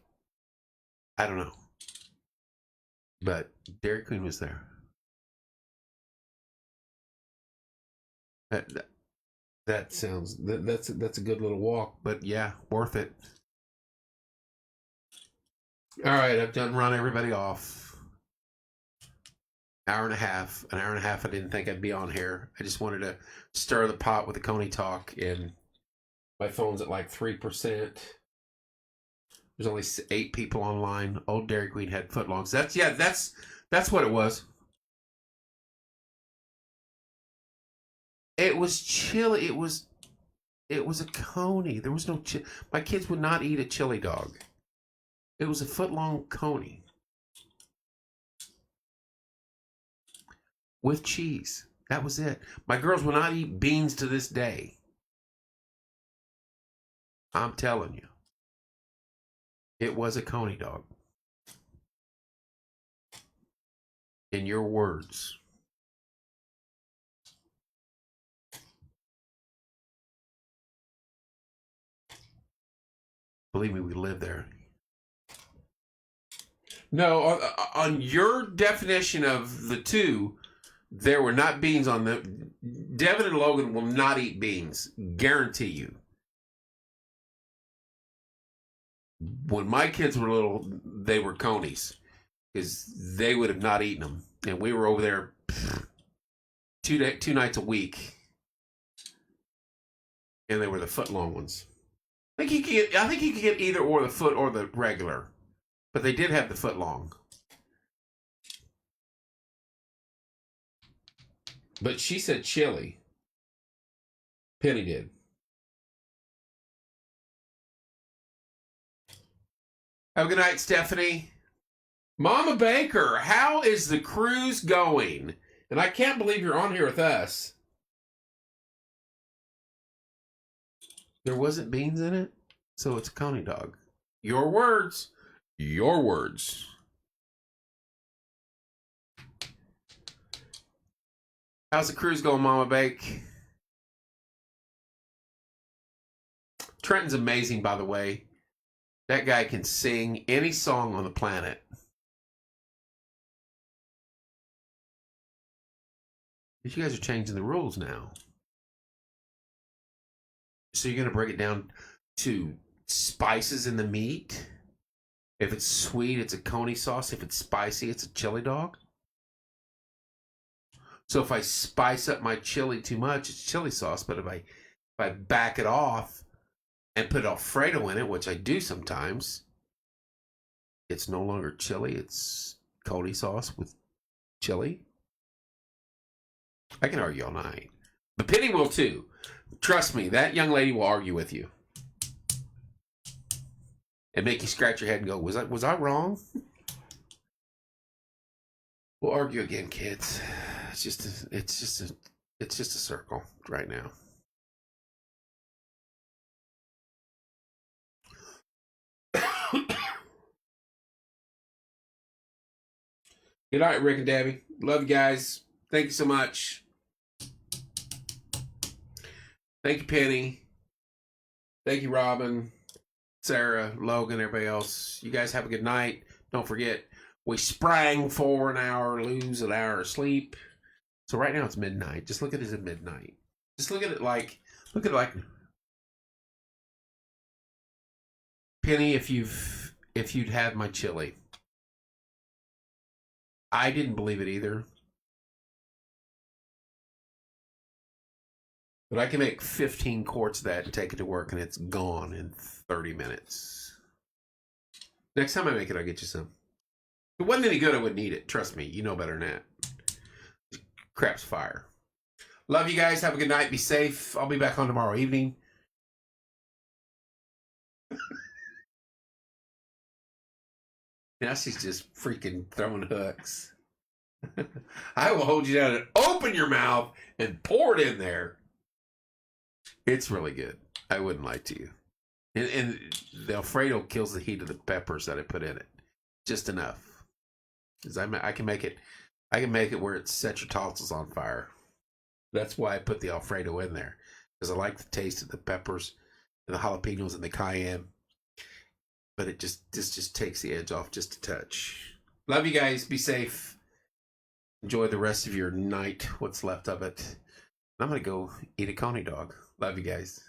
I don't know. But Dairy Queen was there. That sounds, that's a good little walk. But yeah, worth it. All right, I've done run everybody off. An hour and a half. I didn't think I'd be on here. I just wanted to stir the pot with the Coney talk, and my phone's at like 3%. There's only 8 people online. Old Dairy Queen had footlongs. That's what it was. It was chili. It was a Coney. There was no chili. My kids would not eat a chili dog. It was a footlong Coney with cheese. That was it. My girls will not eat beans to this day. I'm telling you. It was a Coney dog. In your words. Believe me, we live there. No, on your definition of the two, there were not beans on them. Devin and Logan will not eat beans. Guarantee you. When my kids were little, they were Coneys. Because they would have not eaten them. And we were over there 2 nights a week. And they were the foot-long ones. I think you could get either or, the foot or the regular. But they did have the foot long. But she said chili. Penny did. Have a good night, Stephanie. Mama Baker, how is the cruise going? And I can't believe you're on here with us. There wasn't beans in it, so it's a Coney dog. Your words. Your words. How's the cruise going, Mama Bake? Trenton's amazing, by the way. That guy can sing any song on the planet. But you guys are changing the rules now. So you're going to break it down to spices in the meat? If it's sweet, it's a Coney sauce. If it's spicy, it's a chili dog. So if I spice up my chili too much, it's chili sauce. But if I back it off and put Alfredo in it, which I do sometimes, It's no longer chili. It's coney sauce with chili. I can argue all night. But Penny will too. Trust me, that young lady will argue with you. And make you scratch your head and go, was I wrong? We'll argue again, kids. It's just a circle right now. Good night, Rick and Debbie. Love you guys. Thank you so much. Thank you, Penny. Thank you, Robin, Sarah, Logan, everybody else. You guys have a good night. Don't forget, we sprang for an hour, lose an hour of sleep. So right now it's midnight. Just look at it as midnight. Just look at it like Penny, if you'd had my chili. I didn't believe it either. But I can make 15 quarts of that and take it to work, and it's gone in 30 minutes. Next time I make it, I'll get you some. If it wasn't any good, I wouldn't eat it. Trust me, you know better than that. Crap's fire. Love you guys. Have a good night. Be safe. I'll be back on tomorrow evening. Now she's just freaking throwing hooks. I will hold you down and open your mouth and pour it in there. It's really good. I wouldn't lie to you. And the Alfredo kills the heat of the peppers that I put in it. Just enough. Because I can make it where it sets your tonsils on fire. That's why I put the Alfredo in there. Because I like the taste of the peppers and the jalapenos and the cayenne. But this just takes the edge off just a touch. Love you guys. Be safe. Enjoy the rest of your night, what's left of it. I'm going to go eat a coney dog. Love you guys.